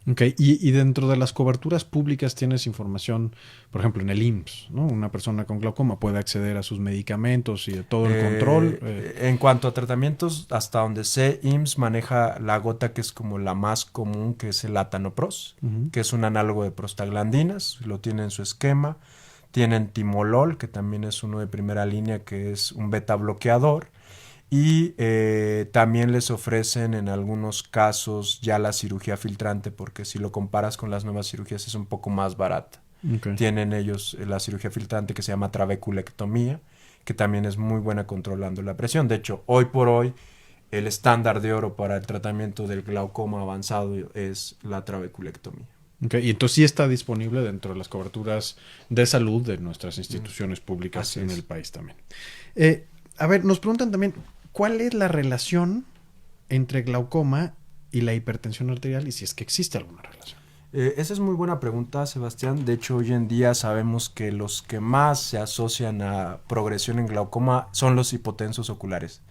Ok, y dentro de las coberturas públicas tienes información, por ejemplo, en el IMSS, ¿no? Una persona con glaucoma puede acceder a sus medicamentos y de todo el control. En cuanto a tratamientos, hasta donde sé, IMSS maneja la gota que es como la más común, que es el Latanoprost, que es un análogo de prostaglandinas, lo tiene en su esquema. Tienen Timolol, que también es uno de primera línea, que es un beta bloqueador. Y también les ofrecen en algunos casos ya la cirugía filtrante, porque si lo comparas con las nuevas cirugías es un poco más barata. Okay. Tienen ellos la cirugía filtrante que se llama trabeculectomía, que también es muy buena controlando la presión. De hecho, hoy por hoy, el estándar de oro para el tratamiento del glaucoma avanzado es la trabeculectomía. Okay. Y entonces sí está disponible dentro de las coberturas de salud de nuestras instituciones públicas en el país también. A ver, nos preguntan también, ¿cuál es la relación entre glaucoma y la hipertensión arterial y si es que existe alguna relación? Esa es muy buena pregunta, Sebastián. De hecho, hoy en día sabemos que los que más se asocian a progresión en glaucoma son los hipotensos oculares,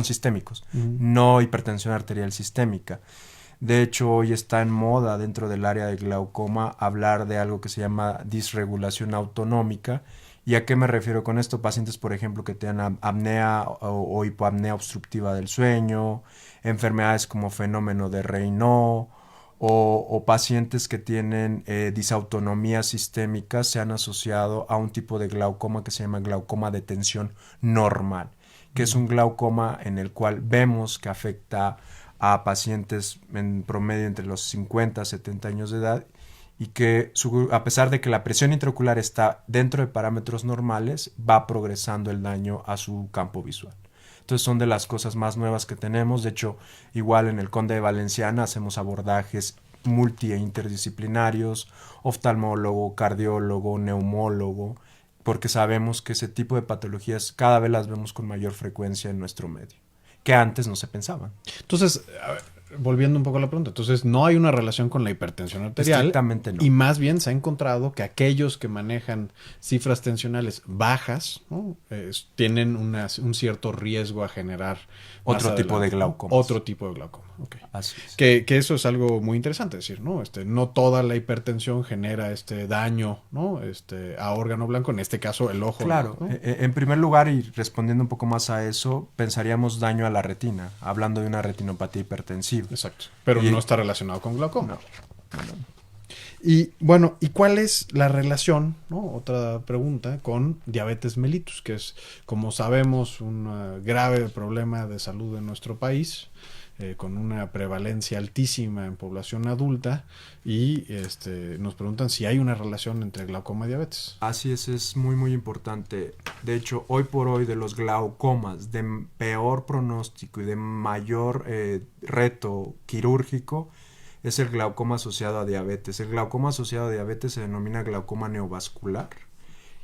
sistémicos, no hipertensión arterial sistémica. De hecho, hoy está en moda dentro del área de glaucoma hablar de algo que se llama disregulación autonómica. ¿Y a qué me refiero con esto? Pacientes, por ejemplo, que tengan apnea o hipoapnea obstructiva del sueño, enfermedades como fenómeno de Raynaud, o pacientes que tienen disautonomía sistémica se han asociado a un tipo de glaucoma que se llama glaucoma de tensión normal, que es un glaucoma en el cual vemos que afecta a pacientes en promedio entre los 50 a 70 años de edad y que a pesar de que la presión intraocular está dentro de parámetros normales, va progresando el daño a su campo visual. Entonces son de las cosas más nuevas que tenemos. De hecho, igual en el Conde de Valenciana hacemos abordajes multi e interdisciplinarios, oftalmólogo, cardiólogo, neumólogo, porque sabemos que ese tipo de patologías cada vez las vemos con mayor frecuencia en nuestro medio, que antes no se pensaban. Entonces, a ver, volviendo un poco a la pregunta, entonces no hay una relación con la hipertensión arterial. Estrictamente no. Y más bien se ha encontrado que aquellos que manejan cifras tensionales bajas, ¿no? Tienen un cierto riesgo a generar otro tipo de glaucoma. Otro tipo de glaucoma, ok. Así es. Que eso es algo muy interesante, es decir, ¿no? No toda la hipertensión genera daño, ¿no? A órgano blanco, en este caso el ojo. Claro, ¿no? En primer lugar, y respondiendo un poco más a eso, pensaríamos daño a la retina, hablando de una retinopatía hipertensiva. Exacto, pero no está relacionado con glaucoma. No. Y bueno, ¿y cuál es la relación, ¿no? Otra pregunta, con diabetes mellitus, que es, como sabemos, un grave problema de salud en nuestro país, con una prevalencia altísima en población adulta, y nos preguntan si hay una relación entre glaucoma y diabetes. Así es muy muy importante. De hecho, hoy por hoy, de los glaucomas de peor pronóstico y de mayor reto quirúrgico, es el glaucoma asociado a diabetes. El glaucoma asociado a diabetes se denomina glaucoma neovascular,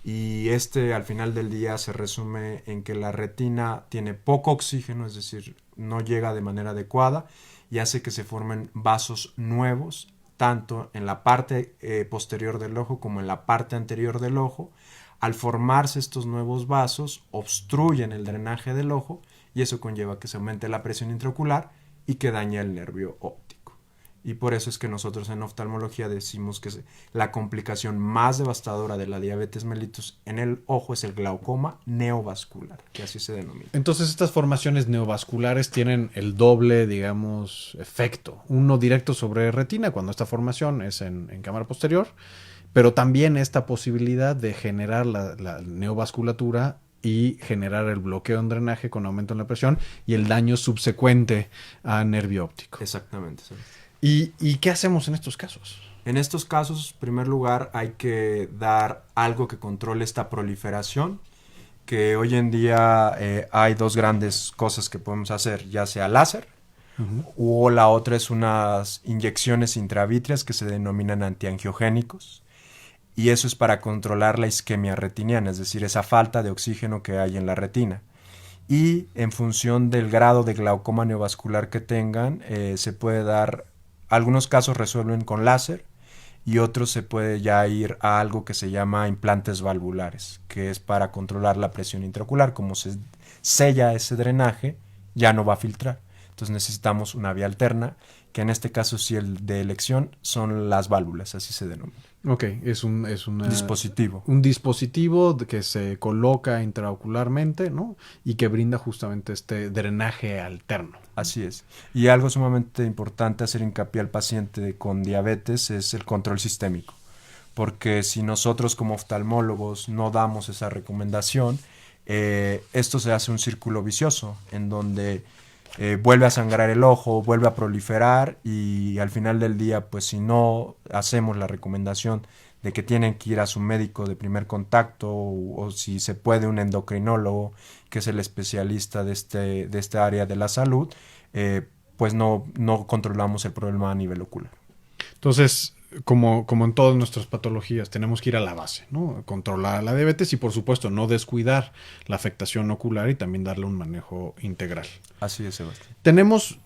y al final del día se resume en que la retina tiene poco oxígeno, es decir, no llega de manera adecuada, y hace que se formen vasos nuevos, tanto en la parte posterior del ojo como en la parte anterior del ojo. Al formarse estos nuevos vasos, obstruyen el drenaje del ojo, y eso conlleva que se aumente la presión intraocular y que dañe el nervio óptico. Y por eso es que nosotros en oftalmología decimos que la complicación más devastadora de la diabetes mellitus en el ojo es el glaucoma neovascular, que así se denomina. Entonces estas formaciones neovasculares tienen el doble, digamos, efecto. Uno directo sobre retina, cuando esta formación es en cámara posterior, pero también esta posibilidad de generar la neovasculatura y generar el bloqueo en drenaje con aumento en la presión y el daño subsecuente a nervio óptico. Exactamente, sí. ¿Y qué hacemos en estos casos? En estos casos, en primer lugar, hay que dar algo que controle esta proliferación, que hoy en día hay dos grandes cosas que podemos hacer, ya sea láser, o la otra es unas inyecciones intravítreas que se denominan antiangiogénicos, y eso es para controlar la isquemia retiniana, es decir, esa falta de oxígeno que hay en la retina. Y en función del grado de glaucoma neovascular que tengan, se puede dar. Algunos casos resuelven con láser y otros se puede ya ir a algo que se llama implantes valvulares, que es para controlar la presión intraocular. Como se sella ese drenaje, ya no va a filtrar. Entonces necesitamos una vía alterna, que en este caso sí el de elección son las válvulas, así se denomina. Ok, es un dispositivo. Un dispositivo que se coloca intraocularmente, ¿no? Y que brinda justamente este drenaje alterno. Así es. Y algo sumamente importante hacer hincapié al paciente con diabetes es el control sistémico. Porque si nosotros como oftalmólogos no damos esa recomendación, esto se hace un círculo vicioso en donde vuelve a sangrar el ojo, vuelve a proliferar, y al final del día, pues si no hacemos la recomendación de que tienen que ir a su médico de primer contacto, o si se puede un endocrinólogo, que es el especialista de este área de la salud, pues no controlamos el problema a nivel ocular. Entonces, como en todas nuestras patologías, tenemos que ir a la base, ¿no? Controlar la diabetes y, por supuesto, no descuidar la afectación ocular y también darle un manejo integral. Así es, Sebastián. Tenemos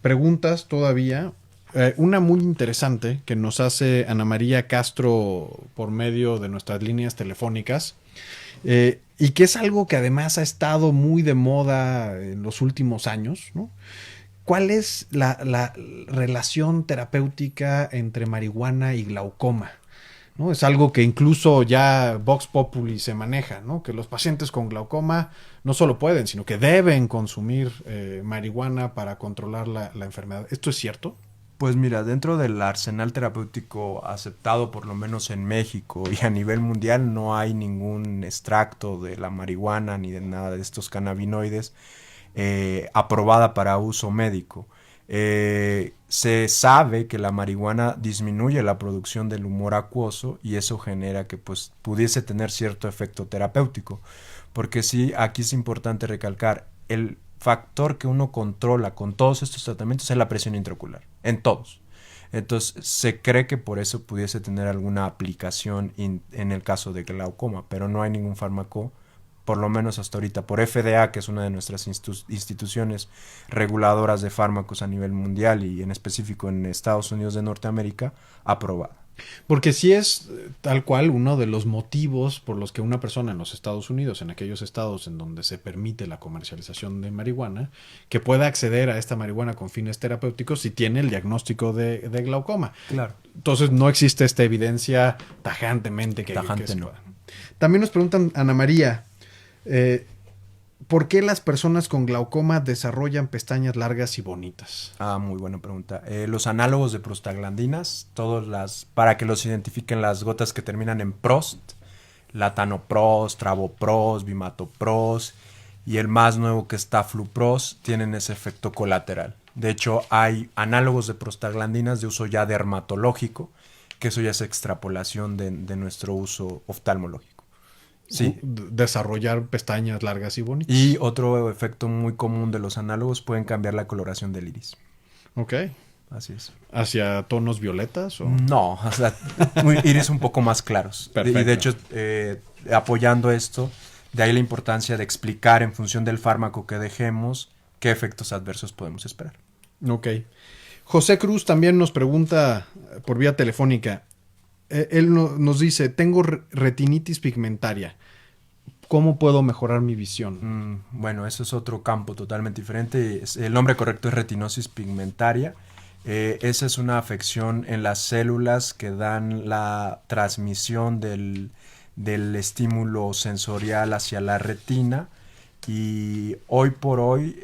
preguntas todavía. Una muy interesante que nos hace Ana María Castro por medio de nuestras líneas telefónicas y que es algo que además ha estado muy de moda en los últimos años, ¿no? ¿Cuál es la relación terapéutica entre marihuana y glaucoma? ¿No? Es algo que incluso ya Vox Populi se maneja, ¿no? Que los pacientes con glaucoma no solo pueden, sino que deben consumir marihuana para controlar la enfermedad. ¿Esto es cierto? Pues mira, dentro del arsenal terapéutico aceptado por lo menos en México y a nivel mundial no hay ningún extracto de la marihuana ni de nada de estos cannabinoides aprobada para uso médico. Se sabe que la marihuana disminuye la producción del humor acuoso y eso genera que pues pudiese tener cierto efecto terapéutico, porque sí, aquí es importante recalcar, el factor que uno controla con todos estos tratamientos es la presión intraocular, en todos. Entonces se cree que por eso pudiese tener alguna aplicación en el caso de glaucoma, pero no hay ningún fármaco, por lo menos hasta ahorita, por FDA, que es una de nuestras instituciones reguladoras de fármacos a nivel mundial y en específico en Estados Unidos de Norteamérica, aprobada. Porque sí es tal cual uno de los motivos por los que una persona en los Estados Unidos, en aquellos estados en donde se permite la comercialización de marihuana, que pueda acceder a esta marihuana con fines terapéuticos si tiene el diagnóstico de glaucoma. Claro. Entonces no existe esta evidencia tajantemente que se no. pueda. También nos preguntan, Ana María, ¿por qué las personas con glaucoma desarrollan pestañas largas y bonitas? Muy buena pregunta. Los análogos de prostaglandinas, para que los identifiquen las gotas que terminan en prost, latanoprost, travoprost, vimatoprost y el más nuevo que es tafluprost, tienen ese efecto colateral. De hecho, hay análogos de prostaglandinas de uso ya dermatológico, que eso ya es extrapolación de nuestro uso oftalmológico. Sí. Desarrollar pestañas largas y bonitas. Y otro efecto muy común de los análogos, pueden cambiar la coloración del iris. Ok. Así es. ¿Hacia tonos violetas? ¿O? No, o sea, iris un poco más claros. Perfecto. Y de hecho, apoyando esto, de ahí la importancia de explicar en función del fármaco que dejemos qué efectos adversos podemos esperar. Ok. José Cruz también nos pregunta por vía telefónica. Él nos dice, tengo retinitis pigmentaria. ¿Cómo puedo mejorar mi visión? Bueno, eso es otro campo totalmente diferente. El nombre correcto es retinosis pigmentaria. Esa es una afección en las células que dan la transmisión del estímulo sensorial hacia la retina. Y hoy por hoy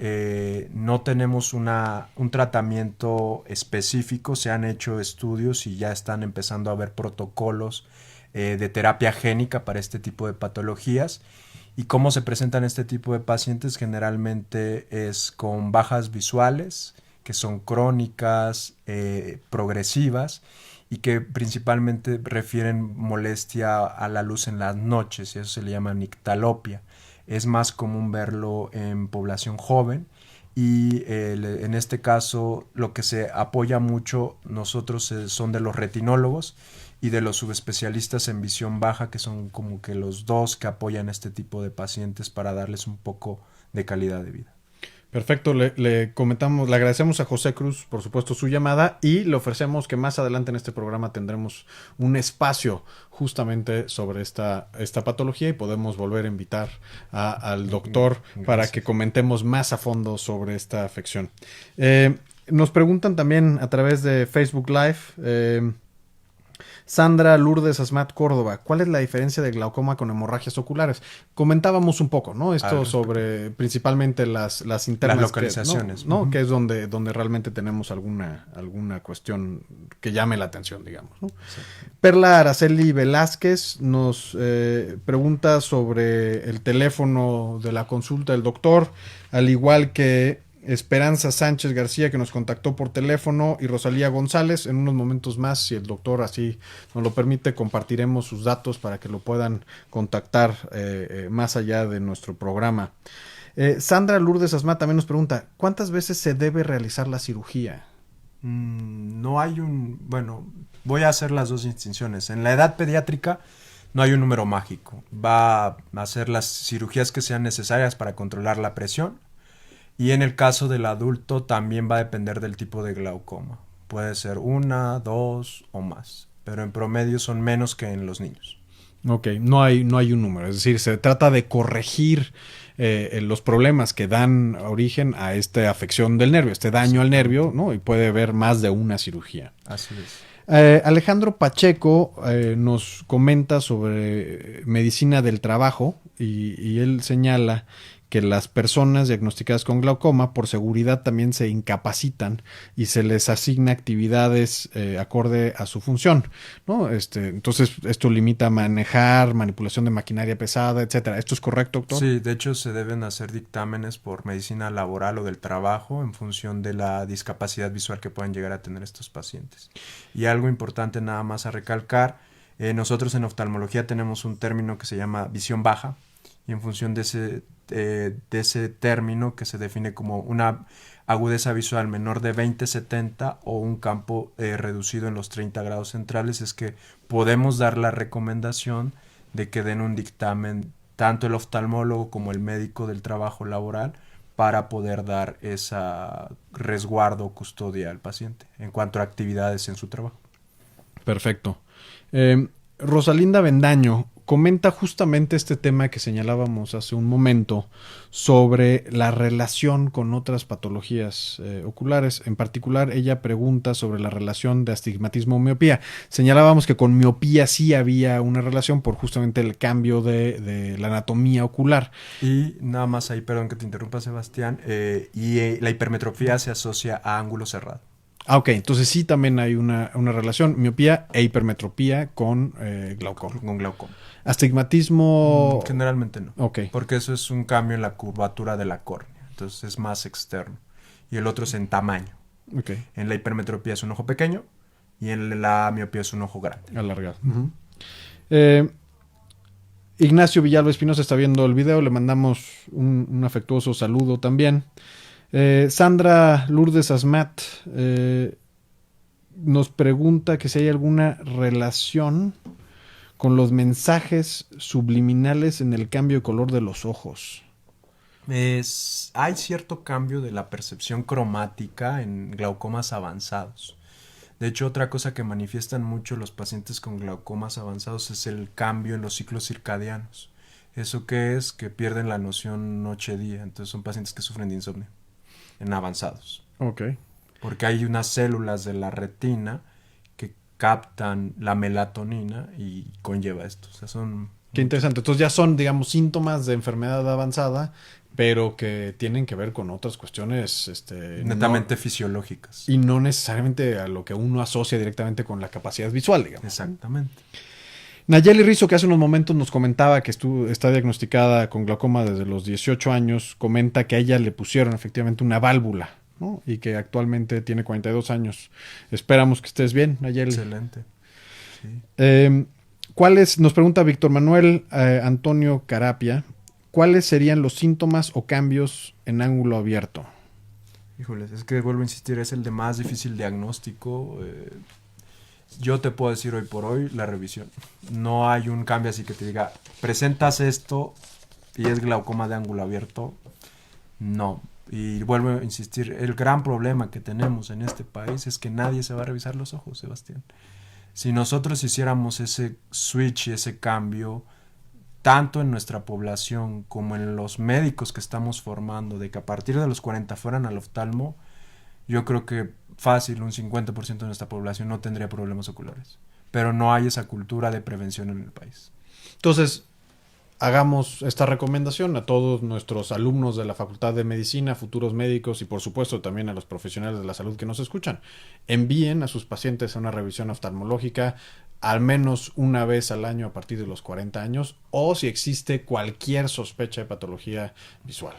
no tenemos un tratamiento específico. Se han hecho estudios y ya están empezando a haber protocolos de terapia génica para este tipo de patologías. ¿Y cómo se presentan este tipo de pacientes? Generalmente es con bajas visuales, que son crónicas, progresivas, y que principalmente refieren molestia a la luz en las noches, y eso se le llama nictalopia. Es más común verlo en población joven y en este caso lo que se apoya mucho nosotros son de los retinólogos y de los subespecialistas en visión baja, que son como que los dos que apoyan este tipo de pacientes para darles un poco de calidad de vida. Perfecto, le agradecemos a José Cruz, por supuesto, su llamada y le ofrecemos que más adelante en este programa tendremos un espacio justamente sobre esta patología y podemos volver a invitar al doctor para que comentemos más a fondo sobre esta afección. Nos preguntan también a través de Facebook Live, Sandra Lourdes Asmat Córdoba, ¿cuál es la diferencia de glaucoma con hemorragias oculares? Comentábamos un poco, ¿no? Esto sobre principalmente las internas. Las localizaciones. ¿no? Que es donde realmente tenemos alguna cuestión que llame la atención, digamos, ¿no? Sí. Perla Araceli Velázquez nos pregunta sobre el teléfono de la consulta del doctor, al igual que Esperanza Sánchez García, que nos contactó por teléfono, y Rosalía González. En unos momentos más, si el doctor así nos lo permite, compartiremos sus datos para que lo puedan contactar más allá de nuestro programa. Sandra Lourdes Asmat también nos pregunta, ¿cuántas veces se debe realizar la cirugía? No hay bueno, voy a hacer las dos distinciones. En la edad pediátrica no hay un número mágico. Va a hacer las cirugías que sean necesarias para controlar la presión. Y en el caso del adulto también va a depender del tipo de glaucoma. Puede ser 1, 2 o más, pero en promedio son menos que en los niños. Ok, no hay un número, es decir, se trata de corregir los problemas que dan origen a esta afección del nervio, este daño al nervio, ¿no? Y puede haber más de una cirugía. Así es. Alejandro Pacheco nos comenta sobre medicina del trabajo y él señala que las personas diagnosticadas con glaucoma por seguridad también se incapacitan y se les asigna actividades acorde a su función, ¿no? Entonces esto limita a manejar, manipulación de maquinaria pesada, etcétera. ¿Esto es correcto, doctor? Sí, de hecho se deben hacer dictámenes por medicina laboral o del trabajo en función de la discapacidad visual que puedan llegar a tener estos pacientes. Y algo importante nada más a recalcar, nosotros en oftalmología tenemos un término que se llama visión baja y en función de ese término que se define como una agudeza visual menor de 20/70 o un campo reducido en los 30 grados centrales, es que podemos dar la recomendación de que den un dictamen tanto el oftalmólogo como el médico del trabajo laboral para poder dar esa resguardo o custodia al paciente en cuanto a actividades en su trabajo. Perfecto. Rosalinda Bendaño comenta justamente este tema que señalábamos hace un momento sobre la relación con otras patologías oculares. En particular, ella pregunta sobre la relación de astigmatismo o miopía. Señalábamos que con miopía sí había una relación por justamente el cambio de la anatomía ocular. Y nada más ahí, perdón que te interrumpa, Sebastián, la hipermetropía se asocia a ángulo cerrado. Ok, entonces sí también hay una relación, miopía e hipermetropía con glaucoma. Con glaucoma. Astigmatismo... Generalmente no. Ok. Porque eso es un cambio en la curvatura de la córnea. Entonces es más externo. Y el otro es en tamaño. Ok. En la hipermetropía es un ojo pequeño y en la miopía es un ojo grande. Alargado. Uh-huh. Ignacio Villalba Espinosa está viendo el video. Le mandamos un afectuoso saludo también. Sandra Lourdes Asmat nos pregunta que si hay alguna relación con los mensajes subliminales en el cambio de color de los ojos. Hay cierto cambio de la percepción cromática en glaucomas avanzados. De hecho, otra cosa que manifiestan mucho los pacientes con glaucomas avanzados es el cambio en los ciclos circadianos. ¿Eso qué es? Que pierden la noción noche-día. Entonces son pacientes que sufren de insomnio en avanzados. Ok. Porque hay unas células de la retina que captan la melatonina y conlleva esto. O sea, son... Qué interesante. Entonces ya son, digamos, síntomas de enfermedad avanzada, pero que tienen que ver con otras cuestiones netamente fisiológicas. Y no necesariamente a lo que uno asocia directamente con la capacidad visual, digamos. Exactamente. Nayeli Rizzo, que hace unos momentos nos comentaba que está diagnosticada con glaucoma desde los 18 años, comenta que a ella le pusieron efectivamente una válvula, ¿no? Y que actualmente tiene 42 años. Esperamos que estés bien, Nayeli. Excelente. Sí. Nos pregunta Víctor Manuel Antonio Carapia, ¿cuáles serían los síntomas o cambios en ángulo abierto? Híjoles, es que vuelvo a insistir, es el de más difícil diagnóstico. Yo te puedo decir hoy por hoy la revisión. No hay un cambio así que te diga, presentas esto y es glaucoma de ángulo abierto. No. Y vuelvo a insistir, el gran problema que tenemos en este país es que nadie se va a revisar los ojos, Sebastián. Si nosotros hiciéramos ese switch y ese cambio, tanto en nuestra población como en los médicos que estamos formando, de que a partir de los 40 fueran al oftalmo, yo creo que fácil, un 50% de nuestra población no tendría problemas oculares. Pero no hay esa cultura de prevención en el país. Entonces, hagamos esta recomendación a todos nuestros alumnos de la Facultad de Medicina, futuros médicos y por supuesto también a los profesionales de la salud que nos escuchan. Envíen a sus pacientes a una revisión oftalmológica al menos una vez al año a partir de los 40 años o si existe cualquier sospecha de patología visual.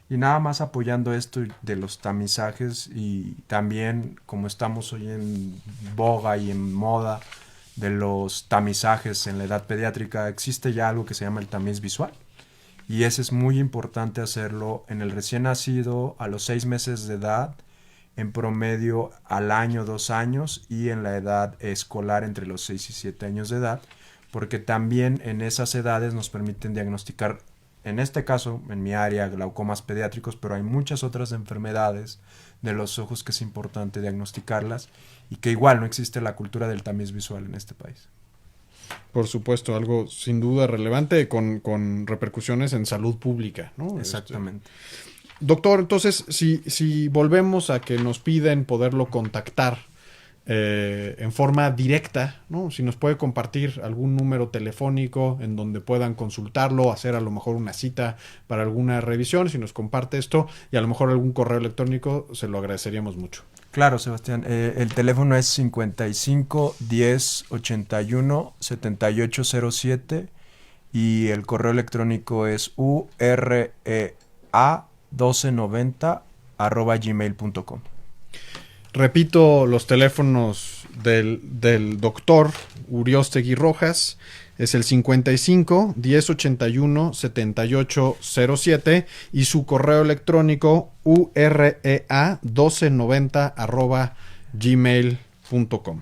Y nada más apoyando esto de los tamizajes y también como estamos hoy en boga y en moda de los tamizajes en la edad pediátrica, existe ya algo que se llama el tamiz visual. Y ese es muy importante hacerlo en el recién nacido a los 6 meses de edad en promedio al año, 2 años, y en la edad escolar entre los 6 y 7 años de edad, porque también en esas edades nos permiten diagnosticar, en este caso, en mi área, glaucomas pediátricos, pero hay muchas otras enfermedades de los ojos que es importante diagnosticarlas y que igual no existe la cultura del tamiz visual en este país. Por supuesto, algo sin duda relevante con repercusiones en salud pública, ¿no? Exactamente. Doctor, entonces, si volvemos a que nos piden poderlo contactar en forma directa, ¿no? Si nos puede compartir algún número telefónico en donde puedan consultarlo, hacer a lo mejor una cita para alguna revisión, si nos comparte esto, y a lo mejor algún correo electrónico, se lo agradeceríamos mucho. Claro, Sebastián. El teléfono es 55 10 81 7807 y el correo electrónico es urea1290@gmail.com. Repito los teléfonos del doctor Uriostegui Rojas. Es el 55 1081 7807 y su correo electrónico urea1290@gmail.com.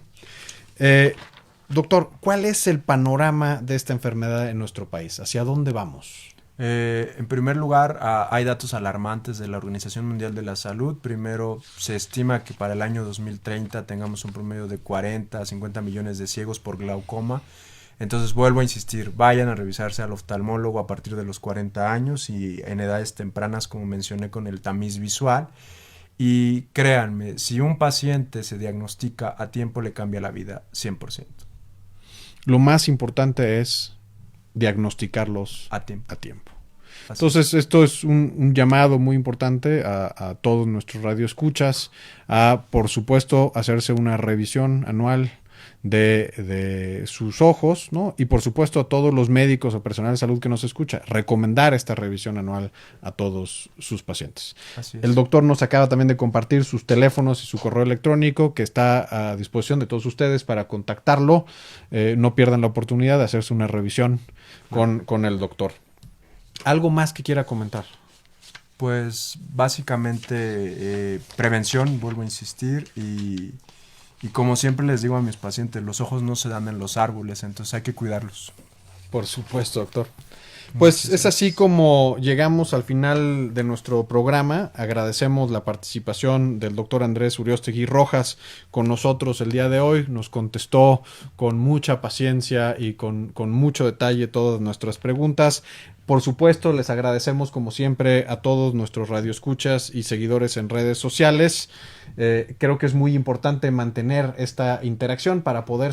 Doctor, ¿cuál es el panorama de esta enfermedad en nuestro país? ¿Hacia dónde vamos? En primer lugar, hay datos alarmantes de la Organización Mundial de la Salud. Primero, se estima que para el año 2030 tengamos un promedio de 40 a 50 millones de ciegos por glaucoma. Entonces, vuelvo a insistir, vayan a revisarse al oftalmólogo a partir de los 40 años y en edades tempranas, como mencioné, con el tamiz visual. Y créanme, si un paciente se diagnostica a tiempo, le cambia la vida 100%. Lo más importante es diagnosticarlos A tiempo. Entonces, esto es un llamado muy importante a todos nuestros radioescuchas a, por supuesto, hacerse una revisión anual de sus ojos, ¿no? Y, por supuesto, a todos los médicos o personal de salud que nos escucha, recomendar esta revisión anual a todos sus pacientes. Así es. El doctor nos acaba también de compartir sus teléfonos y su correo electrónico que está a disposición de todos ustedes para contactarlo. No pierdan la oportunidad de hacerse una revisión con el doctor. ¿Algo más que quiera comentar? Pues básicamente prevención, vuelvo a insistir, y como siempre les digo a mis pacientes, los ojos no se dan en los árboles, entonces hay que cuidarlos. Por supuesto, doctor. Pues es así como llegamos al final de nuestro programa. Agradecemos la participación del doctor Andrés Uriostegui Rojas con nosotros el día de hoy. Nos contestó con mucha paciencia y con mucho detalle todas nuestras preguntas. Por supuesto, les agradecemos como siempre a todos nuestros radioescuchas y seguidores en redes sociales. Creo que es muy importante mantener esta interacción para poder